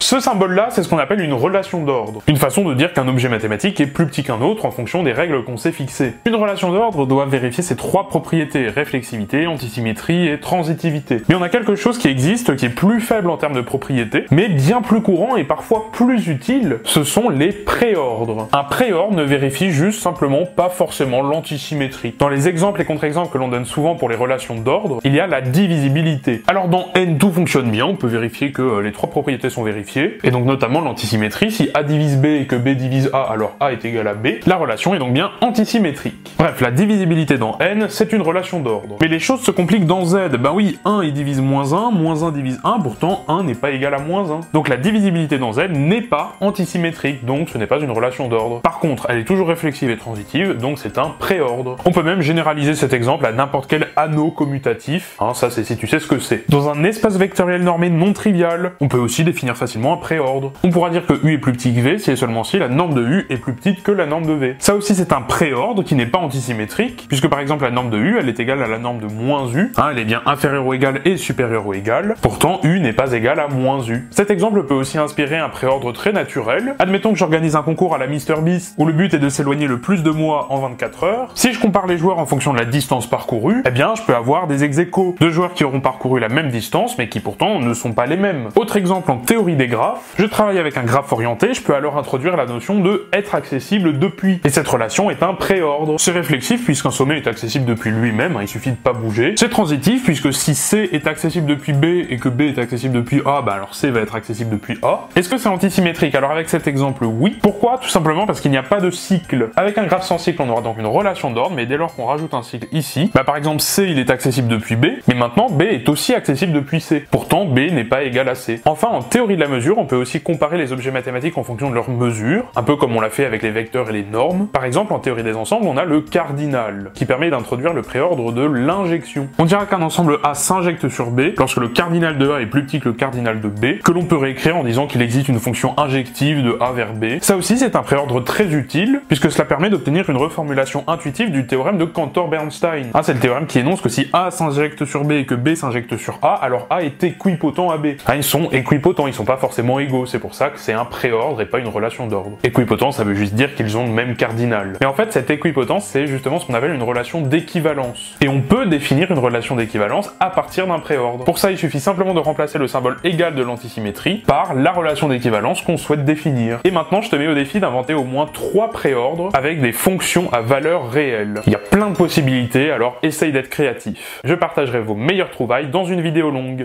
S1: Ce symbole-là, c'est ce qu'on appelle une relation d'ordre. Une façon de dire qu'un objet mathématique est plus petit qu'un autre en fonction des règles qu'on s'est fixées. Une relation d'ordre doit vérifier ses trois propriétés, réflexivité, antisymétrie et transitivité. Mais on a quelque chose qui existe, qui est plus faible en termes de propriétés, mais bien plus courant et parfois plus utile, ce sont les préordres. Un préordre ne vérifie juste simplement pas forcément l'antisymétrie. Dans les exemples et contre-exemples que l'on donne souvent pour les relations d'ordre, il y a la divisibilité. Alors dans N, tout fonctionne bien, on peut vérifier que les trois propriétés sont vérifiées, et donc notamment l'antisymétrie. Si A divise B et que B divise A, alors A est égal à B. La relation est donc bien antisymétrique. Bref, la divisibilité dans N, c'est une relation d'ordre. Mais les choses se compliquent dans Z. Ben oui, 1 il divise moins 1 divise 1, pourtant 1 n'est pas égal à moins 1. Donc la divisibilité dans Z n'est pas antisymétrique, donc ce n'est pas une relation d'ordre. Par contre, elle est toujours réflexive et transitive, donc c'est un préordre. On peut même généraliser cet exemple à n'importe quel anneau commutatif, ça c'est si tu sais ce que c'est. Dans un espace vectoriel normé non trivial, on peut aussi définir facilement un préordre. On pourra dire que U est plus petit que V si et seulement si la norme de U est plus petite que la norme de V. Ça aussi c'est un préordre qui n'est pas antisymétrique, puisque par exemple la norme de U, elle est égale à la norme de moins U, elle est bien inférieure ou égale et supérieure ou égale, pourtant U n'est pas égal à moins U. Cet exemple peut aussi inspirer un préordre très naturel. Admettons que j'organise un concours à la MrBeast, où le but est de s'éloigner le plus de moi en 24 heures. Si je compare les joueurs en fonction de la distance parcourue, eh bien je peux avoir des ex-aequo, deux joueurs qui auront parcouru la même distance, mais qui pourtant ne sont pas les mêmes. Autre exemple en théorie des graphes, je travaille avec un graphe orienté, je peux alors introduire la notion de être accessible depuis. Et cette relation est un préordre. C'est réflexif puisqu'un sommet est accessible depuis lui-même, il suffit de pas bouger. C'est transitif puisque si C est accessible depuis B et que B est accessible depuis A, alors C va être accessible depuis A. Est-ce que c'est antisymétrique? Alors avec cet exemple, oui. Pourquoi? Tout simplement parce qu'il n'y a pas de cycle. Avec un graphe sans cycle, on aura donc une relation d'ordre, mais dès lors qu'on rajoute un cycle ici, par exemple C il est accessible depuis B, mais maintenant B est aussi accessible depuis C. Pourtant B n'est pas égal à C. Enfin, en théorie de la mesure, on peut aussi comparer les objets mathématiques en fonction de leur mesure, un peu comme on l'a fait avec les vecteurs et les normes. Par exemple, en théorie des ensembles, on a le cardinal, qui permet d'introduire le préordre de l'injection. On dira qu'un ensemble A s'injecte sur B lorsque le cardinal de A est plus petit que le cardinal de B, que l'on peut réécrire en disant qu'il existe une fonction injective de A vers B. Ça aussi, c'est un préordre très utile, puisque cela permet d'obtenir une reformulation intuitive du théorème de Cantor-Bernstein. C'est le théorème qui énonce que si A s'injecte sur B et que B s'injecte sur A, alors A est équipotent à B. Ils sont équipotents, ils sont pas forcément égaux, c'est pour ça que c'est un préordre et pas une relation d'ordre. Équipotent, ça veut juste dire qu'ils ont le même cardinal. Mais en fait, cette équipotence, c'est justement ce qu'on appelle une relation d'équivalence. Et on peut définir une relation d'équivalence à partir d'un préordre. Pour ça, il suffit simplement de remplacer le symbole égal de l'antisymétrie par la relation d'équivalence qu'on souhaite définir. Et maintenant, je te mets au défi d'inventer au moins 3 préordres avec des fonctions à valeur réelle. Il y a plein de possibilités, alors essaye d'être créatif. Je partagerai vos meilleures trouvailles dans une vidéo longue.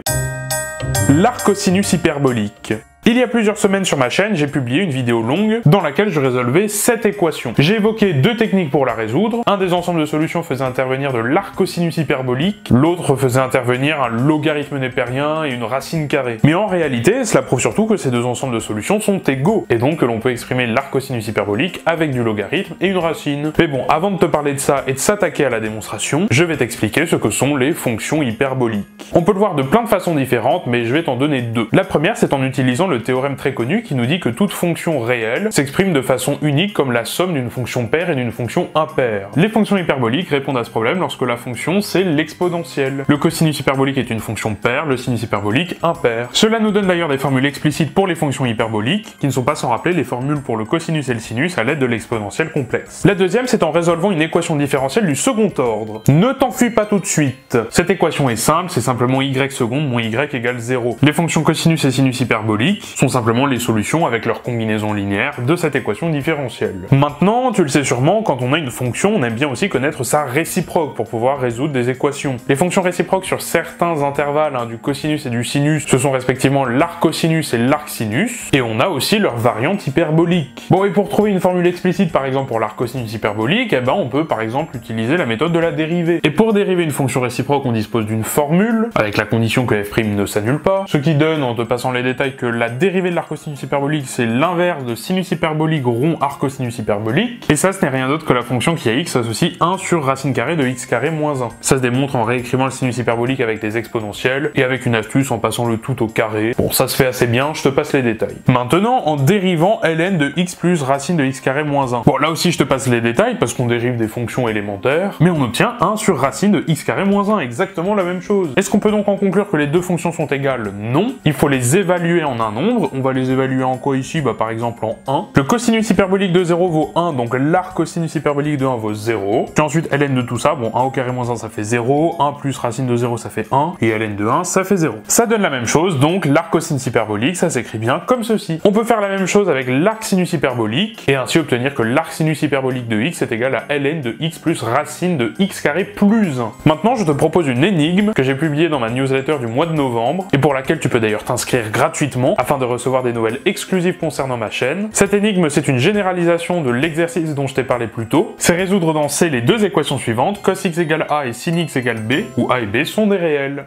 S1: L'arc-cosinus hyperbolique. Il y a plusieurs semaines sur ma chaîne, j'ai publié une vidéo longue dans laquelle je résolvais cette équation. J'ai évoqué 2 techniques pour la résoudre. Un des ensembles de solutions faisait intervenir de l'arc-cosinus hyperbolique, l'autre faisait intervenir un logarithme népérien et une racine carrée. Mais en réalité, cela prouve surtout que ces 2 ensembles de solutions sont égaux, et donc que l'on peut exprimer l'arc-cosinus hyperbolique avec du logarithme et une racine. Mais bon, avant de te parler de ça et de s'attaquer à la démonstration, je vais t'expliquer ce que sont les fonctions hyperboliques. On peut le voir de plein de façons différentes, mais je vais t'en donner 2. La première, c'est en utilisant le théorème très connu qui nous dit que toute fonction réelle s'exprime de façon unique comme la somme d'une fonction paire et d'une fonction impaire. Les fonctions hyperboliques répondent à ce problème lorsque la fonction c'est l'exponentielle. Le cosinus hyperbolique est une fonction paire, le sinus hyperbolique impair. Cela nous donne d'ailleurs des formules explicites pour les fonctions hyperboliques, qui ne sont pas sans rappeler les formules pour le cosinus et le sinus à l'aide de l'exponentielle complexe. La deuxième, c'est en résolvant une équation différentielle du second ordre. Ne t'enfuis pas tout de suite. Cette équation est simple, c'est simplement y seconde moins y égale 0. Les fonctions cosinus et sinus hyperboliques sont simplement les solutions avec leur combinaison linéaire de cette équation différentielle. Maintenant, tu le sais sûrement, quand on a une fonction, on aime bien aussi connaître sa réciproque pour pouvoir résoudre des équations. Les fonctions réciproques sur certains intervalles du cosinus et du sinus, ce sont respectivement l'arc-cosinus et l'arc-sinus, et on a aussi leur variante hyperbolique. Bon, et pour trouver une formule explicite par exemple pour l'arc-cosinus hyperbolique, on peut par exemple utiliser la méthode de la dérivée. Et pour dériver une fonction réciproque, on dispose d'une formule, avec la condition que f' ne s'annule pas, ce qui donne, en te passant les détails, que la dérivée de l'arc-cosinus hyperbolique, c'est l'inverse de sinus hyperbolique rond arc-cosinus hyperbolique, et ça ce n'est rien d'autre que la fonction qui à x associe 1 sur racine carrée de x carré moins 1. Ça se démontre en réécrivant le sinus hyperbolique avec des exponentielles, et avec une astuce en passant le tout au carré. Bon, ça se fait assez bien, je te passe les détails. Maintenant, en dérivant ln de x plus racine de x carré moins 1. Bon, là aussi je te passe les détails, parce qu'on dérive des fonctions élémentaires, mais on obtient 1 sur racine de x carré moins 1, exactement la même chose. Est-ce qu'on peut donc en conclure que les deux fonctions sont égales? Non. Il faut les évaluer en un nombre, on va les évaluer en quoi ici? Bah par exemple en 1. Le cosinus hyperbolique de 0 vaut 1, donc l'arc cosinus hyperbolique de 1 vaut 0. Puis ensuite ln de tout ça, bon 1 au carré moins 1 ça fait 0, 1 plus racine de 0 ça fait 1, et ln de 1 ça fait 0. Ça donne la même chose, donc l'arc cosinus hyperbolique, ça s'écrit bien comme ceci. On peut faire la même chose avec l'arc sinus hyperbolique, et ainsi obtenir que l'arc sinus hyperbolique de x est égal à ln de x plus racine de x carré plus 1. Maintenant je te propose une énigme que j'ai publiée dans ma newsletter du mois de novembre, et pour laquelle tu peux d'ailleurs t'inscrire gratuitement afin de recevoir des nouvelles exclusives concernant ma chaîne. Cette énigme, c'est une généralisation de l'exercice dont je t'ai parlé plus tôt. C'est résoudre dans C les deux équations suivantes, cos x égale a et sin x égale b, où a et b sont des réels.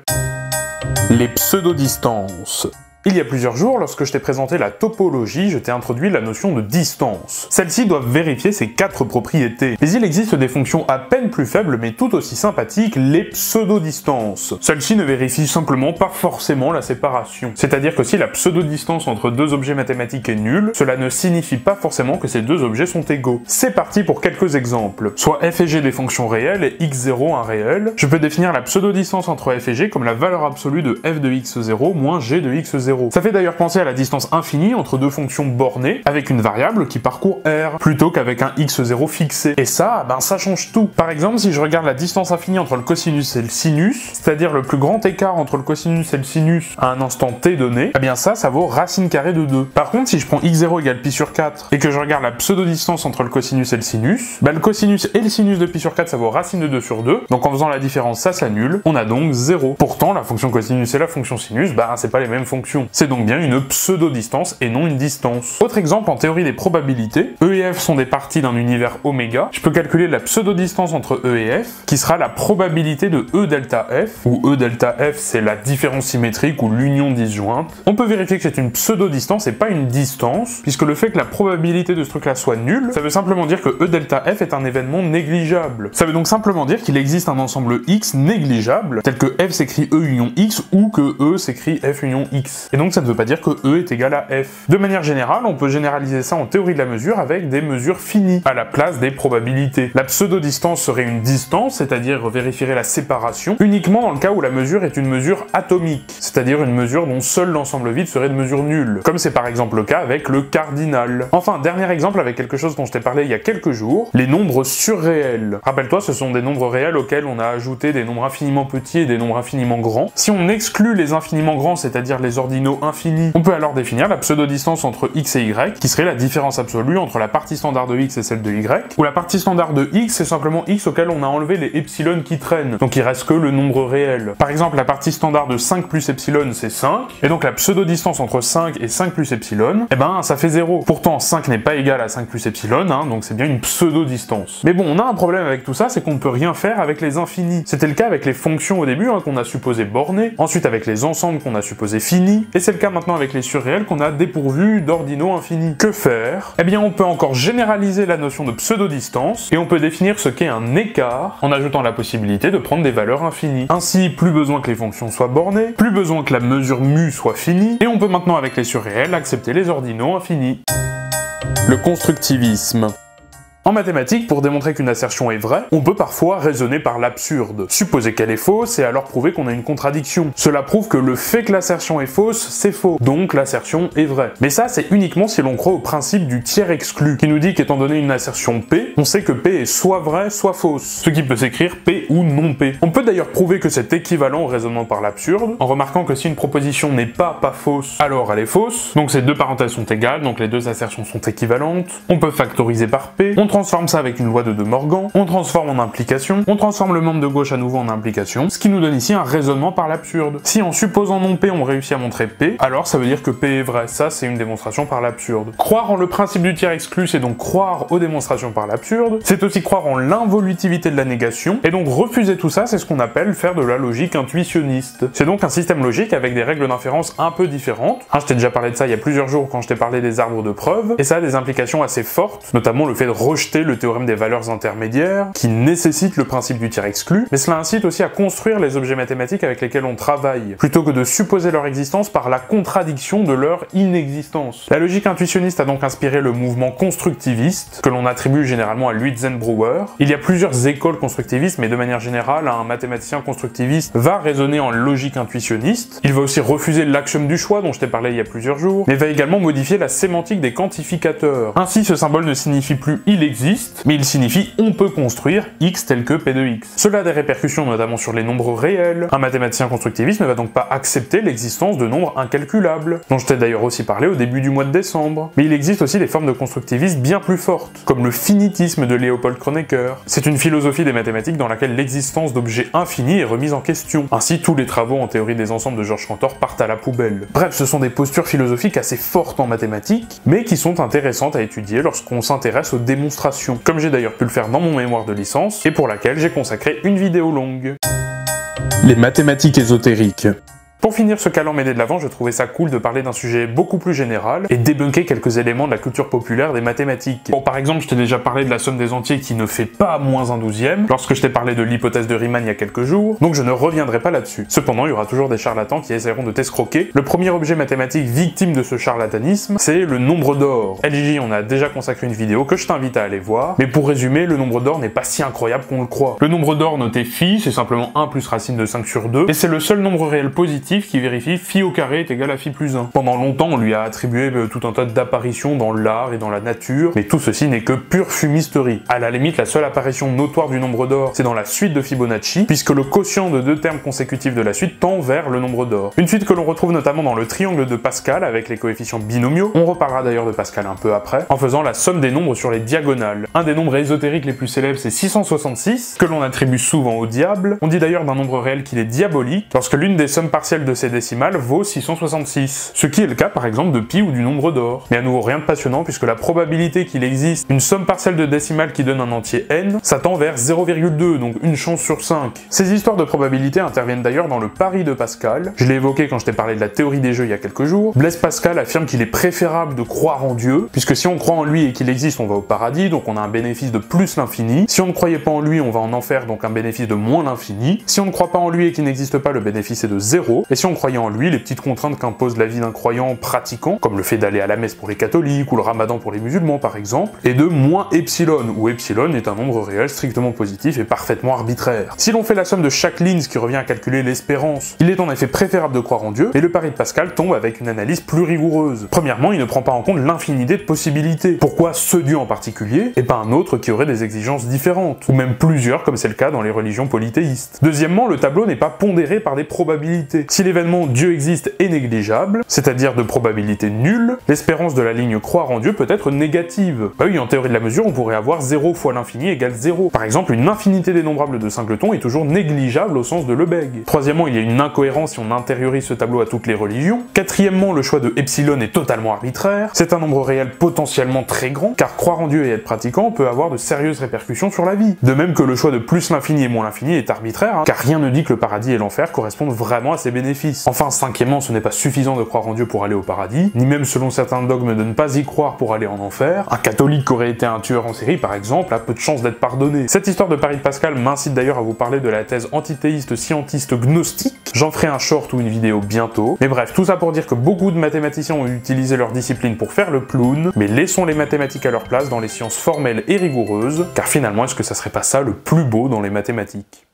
S1: Les pseudo-distances. Il y a plusieurs jours, lorsque je t'ai présenté la topologie, je t'ai introduit la notion de distance. Celles-ci doivent vérifier ces 4 propriétés. Mais il existe des fonctions à peine plus faibles mais tout aussi sympathiques, les pseudo-distances. Celles-ci ne vérifient simplement pas forcément la séparation. C'est-à-dire que si la pseudo-distance entre deux objets mathématiques est nulle, cela ne signifie pas forcément que ces deux objets sont égaux. C'est parti pour quelques exemples. Soit f et g des fonctions réelles et x0 un réel. Je peux définir la pseudo-distance entre f et g comme la valeur absolue de f de x0 moins g de x0. Ça fait d'ailleurs penser à la distance infinie entre deux fonctions bornées avec une variable qui parcourt R, plutôt qu'avec un x0 fixé. Et ça, ben ça change tout. Par exemple, si je regarde la distance infinie entre le cosinus et le sinus, c'est-à-dire le plus grand écart entre le cosinus et le sinus à un instant t donné, eh bien ça vaut racine carrée de 2. Par contre, si je prends x0 égale pi sur 4 et que je regarde la pseudo-distance entre le cosinus et le sinus, ben le cosinus et le sinus de pi sur 4 ça vaut racine de 2 sur 2, donc en faisant la différence ça s'annule, on a donc 0. Pourtant, la fonction cosinus et la fonction sinus, ben c'est pas les mêmes fonctions. C'est donc bien une pseudo-distance et non une distance. Autre exemple en théorie des probabilités, E et F sont des parties d'un univers oméga. Je peux calculer la pseudo-distance entre E et F, qui sera la probabilité de E delta F, où E delta F c'est la différence symétrique ou l'union disjointe. On peut vérifier que c'est une pseudo-distance et pas une distance, puisque le fait que la probabilité de ce truc-là soit nulle, ça veut simplement dire que E delta F est un événement négligeable. Ça veut donc simplement dire qu'il existe un ensemble X négligeable, tel que F s'écrit E union X ou que E s'écrit F union X. Et donc ça ne veut pas dire que E est égal à F. De manière générale, on peut généraliser ça en théorie de la mesure avec des mesures finies, à la place des probabilités. La pseudo-distance serait une distance, c'est-à-dire vérifierait la séparation, uniquement dans le cas où la mesure est une mesure atomique, c'est-à-dire une mesure dont seul l'ensemble vide serait de mesure nulle, comme c'est par exemple le cas avec le cardinal. Enfin, dernier exemple avec quelque chose dont je t'ai parlé il y a quelques jours, les nombres surréels. Rappelle-toi, ce sont des nombres réels auxquels on a ajouté des nombres infiniment petits et des nombres infiniment grands. Si on exclut les infiniment grands, c'est-à-dire les ordinaux infinis, on peut alors définir la pseudo-distance entre x et y, qui serait la différence absolue entre la partie standard de x et celle de y, où la partie standard de x c'est simplement x auquel on a enlevé les epsilon qui traînent, donc il reste que le nombre réel. Par exemple, la partie standard de 5 plus epsilon c'est 5, et donc la pseudo-distance entre 5 et 5 plus epsilon, eh ben ça fait 0. Pourtant 5 n'est pas égal à 5 plus epsilon, donc c'est bien une pseudo-distance. Mais bon, on a un problème avec tout ça, c'est qu'on ne peut rien faire avec les infinis. C'était le cas avec les fonctions au début, qu'on a supposé bornées, ensuite avec les ensembles qu'on a supposé finis, et c'est le cas maintenant avec les surréels qu'on a dépourvus d'ordinaux infinis. Que faire? Eh bien on peut encore généraliser la notion de pseudo-distance, et on peut définir ce qu'est un écart en ajoutant la possibilité de prendre des valeurs infinies. Ainsi, plus besoin que les fonctions soient bornées, plus besoin que la mesure mu soit finie, et on peut maintenant avec les surréels accepter les ordinaux infinis. Le constructivisme. En mathématiques, pour démontrer qu'une assertion est vraie, on peut parfois raisonner par l'absurde. Supposer qu'elle est fausse et alors prouver qu'on a une contradiction. Cela prouve que le fait que l'assertion est fausse, c'est faux. Donc l'assertion est vraie. Mais ça, c'est uniquement si l'on croit au principe du tiers exclu, qui nous dit qu'étant donné une assertion P, on sait que P est soit vraie, soit fausse. Ce qui peut s'écrire P ou non P. On peut d'ailleurs prouver que c'est équivalent au raisonnement par l'absurde, en remarquant que si une proposition n'est pas fausse, alors elle est fausse. Donc ces deux parenthèses sont égales, donc les deux assertions sont équivalentes. On peut factoriser par P. On transforme ça avec une loi de De Morgan, on transforme en implication, on transforme le membre de gauche à nouveau en implication, ce qui nous donne ici un raisonnement par l'absurde. Si en supposant non P on réussit à montrer P, alors ça veut dire que P est vrai, ça c'est une démonstration par l'absurde. Croire en le principe du tiers exclu, c'est donc croire aux démonstrations par l'absurde, c'est aussi croire en l'involutivité de la négation, et donc refuser tout ça, c'est ce qu'on appelle faire de la logique intuitionniste. C'est donc un système logique avec des règles d'inférence un peu différentes. Je t'ai déjà parlé de ça il y a plusieurs jours quand je t'ai parlé des arbres de preuves, et ça a des implications assez fortes, notamment le fait de rejeter rejeter le théorème des valeurs intermédiaires, qui nécessite le principe du tiers exclu, mais cela incite aussi à construire les objets mathématiques avec lesquels on travaille, plutôt que de supposer leur existence par la contradiction de leur inexistence. La logique intuitionniste a donc inspiré le mouvement constructiviste, que l'on attribue généralement à Luisenbruer. Il y a plusieurs écoles constructivistes, mais de manière générale, un mathématicien constructiviste va raisonner en logique intuitionniste. Il va aussi refuser l'axiome du choix, dont je t'ai parlé il y a plusieurs jours, mais va également modifier la sémantique des quantificateurs. Ainsi, ce symbole ne signifie plus « il existe », mais il signifie « on peut construire x tel que p de x ». Cela a des répercussions notamment sur les nombres réels. Un mathématicien constructiviste ne va donc pas accepter l'existence de nombres incalculables, dont je t'ai d'ailleurs aussi parlé au début du mois de décembre. Mais il existe aussi des formes de constructivisme bien plus fortes, comme le finitisme de Leopold Kronecker. C'est une philosophie des mathématiques dans laquelle l'existence d'objets infinis est remise en question. Ainsi, tous les travaux en théorie des ensembles de Georges Cantor partent à la poubelle. Bref, ce sont des postures philosophiques assez fortes en mathématiques, mais qui sont intéressantes à étudier lorsqu'on s'intéresse aux démonstrations, comme j'ai d'ailleurs pu le faire dans mon mémoire de licence, et pour laquelle j'ai consacré une vidéo longue.
S2: Les mathématiques ésotériques.
S1: Pour finir ce calendrier de l'Avent, je trouvais ça cool de parler d'un sujet beaucoup plus général et débunker quelques éléments de la culture populaire des mathématiques. Bon, par exemple, je t'ai déjà parlé de la somme des entiers qui ne fait pas moins un douzième, lorsque je t'ai parlé de l'hypothèse de Riemann il y a quelques jours, donc je ne reviendrai pas là-dessus. Cependant, il y aura toujours des charlatans qui essaieront de t'escroquer. Le premier objet mathématique victime de ce charlatanisme, c'est le nombre d'or. LJ en a déjà consacré une vidéo que je t'invite à aller voir, mais pour résumer, le nombre d'or n'est pas si incroyable qu'on le croit. Le nombre d'or noté phi, c'est simplement 1 plus racine de 5 sur 2, et c'est le seul nombre réel positif qui vérifie phi au carré est égal à phi plus 1. Pendant longtemps, on lui a attribué tout un tas d'apparitions dans l'art et dans la nature, mais tout ceci n'est que pure fumisterie. À la limite, la seule apparition notoire du nombre d'or, c'est dans la suite de Fibonacci, puisque le quotient de deux termes consécutifs de la suite tend vers le nombre d'or. Une suite que l'on retrouve notamment dans le triangle de Pascal avec les coefficients binomiaux. On reparlera d'ailleurs de Pascal un peu après, en faisant la somme des nombres sur les diagonales. Un des nombres ésotériques les plus célèbres, c'est 666, que l'on attribue souvent au diable. On dit d'ailleurs d'un nombre réel qu'il est diabolique, lorsque l'une des sommes partielles de ses décimales vaut 666, ce qui est le cas par exemple de pi ou du nombre d'or. Mais à nouveau rien de passionnant puisque la probabilité qu'il existe une somme partielle de décimales qui donne un entier n, ça tend vers 0,2, donc une chance sur 5. Ces histoires de probabilité interviennent d'ailleurs dans le pari de Pascal. Je l'ai évoqué quand je t'ai parlé de la théorie des jeux il y a quelques jours. Blaise Pascal affirme qu'il est préférable de croire en Dieu, puisque si on croit en lui et qu'il existe, on va au paradis, donc on a un bénéfice de plus l'infini. Si on ne croyait pas en lui, on va en enfer, donc un bénéfice de moins l'infini. Si on ne croit pas en lui et qu'il n'existe pas, le bénéfice est de 0. Et si on croyait en lui, les petites contraintes qu'impose la vie d'un croyant pratiquant, comme le fait d'aller à la messe pour les catholiques ou le ramadan pour les musulmans par exemple, est de moins epsilon, où epsilon est un nombre réel strictement positif et parfaitement arbitraire. Si l'on fait la somme de chaque ligne, ce qui revient à calculer l'espérance, il est en effet préférable de croire en Dieu, mais le pari de Pascal tombe avec une analyse plus rigoureuse. Premièrement, il ne prend pas en compte l'infinité de possibilités. Pourquoi ce Dieu en particulier, et pas un autre qui aurait des exigences différentes, ou même plusieurs comme c'est le cas dans les religions polythéistes. Deuxièmement, le tableau n'est pas pondéré par des probabilités. Si l'événement Dieu existe est négligeable, c'est-à-dire de probabilité nulle, l'espérance de la ligne croire en Dieu peut être négative. Bah oui, en théorie de la mesure, on pourrait avoir 0 fois l'infini égale 0. Par exemple, une infinité dénombrable de singletons est toujours négligeable au sens de Lebesgue. Troisièmement, il y a une incohérence si on intériorise ce tableau à toutes les religions. Quatrièmement, le choix de epsilon est totalement arbitraire. C'est un nombre réel potentiellement très grand, car croire en Dieu et être pratiquant peut avoir de sérieuses répercussions sur la vie. De même que le choix de plus l'infini et moins l'infini est arbitraire, car rien ne dit que le paradis et l'enfer correspondent vraiment à ses bénéfices. Enfin, cinquièmement, ce n'est pas suffisant de croire en Dieu pour aller au paradis, ni même selon certains dogmes de ne pas y croire pour aller en enfer. Un catholique qui aurait été un tueur en série, par exemple, a peu de chances d'être pardonné. Cette histoire de pari de Pascal m'incite d'ailleurs à vous parler de la thèse antithéiste scientiste gnostique. J'en ferai un short ou une vidéo bientôt. Mais bref, tout ça pour dire que beaucoup de mathématiciens ont utilisé leur discipline pour faire le clown, mais laissons les mathématiques à leur place dans les sciences formelles et rigoureuses, car finalement, est-ce que ça serait pas ça le plus beau dans les mathématiques ?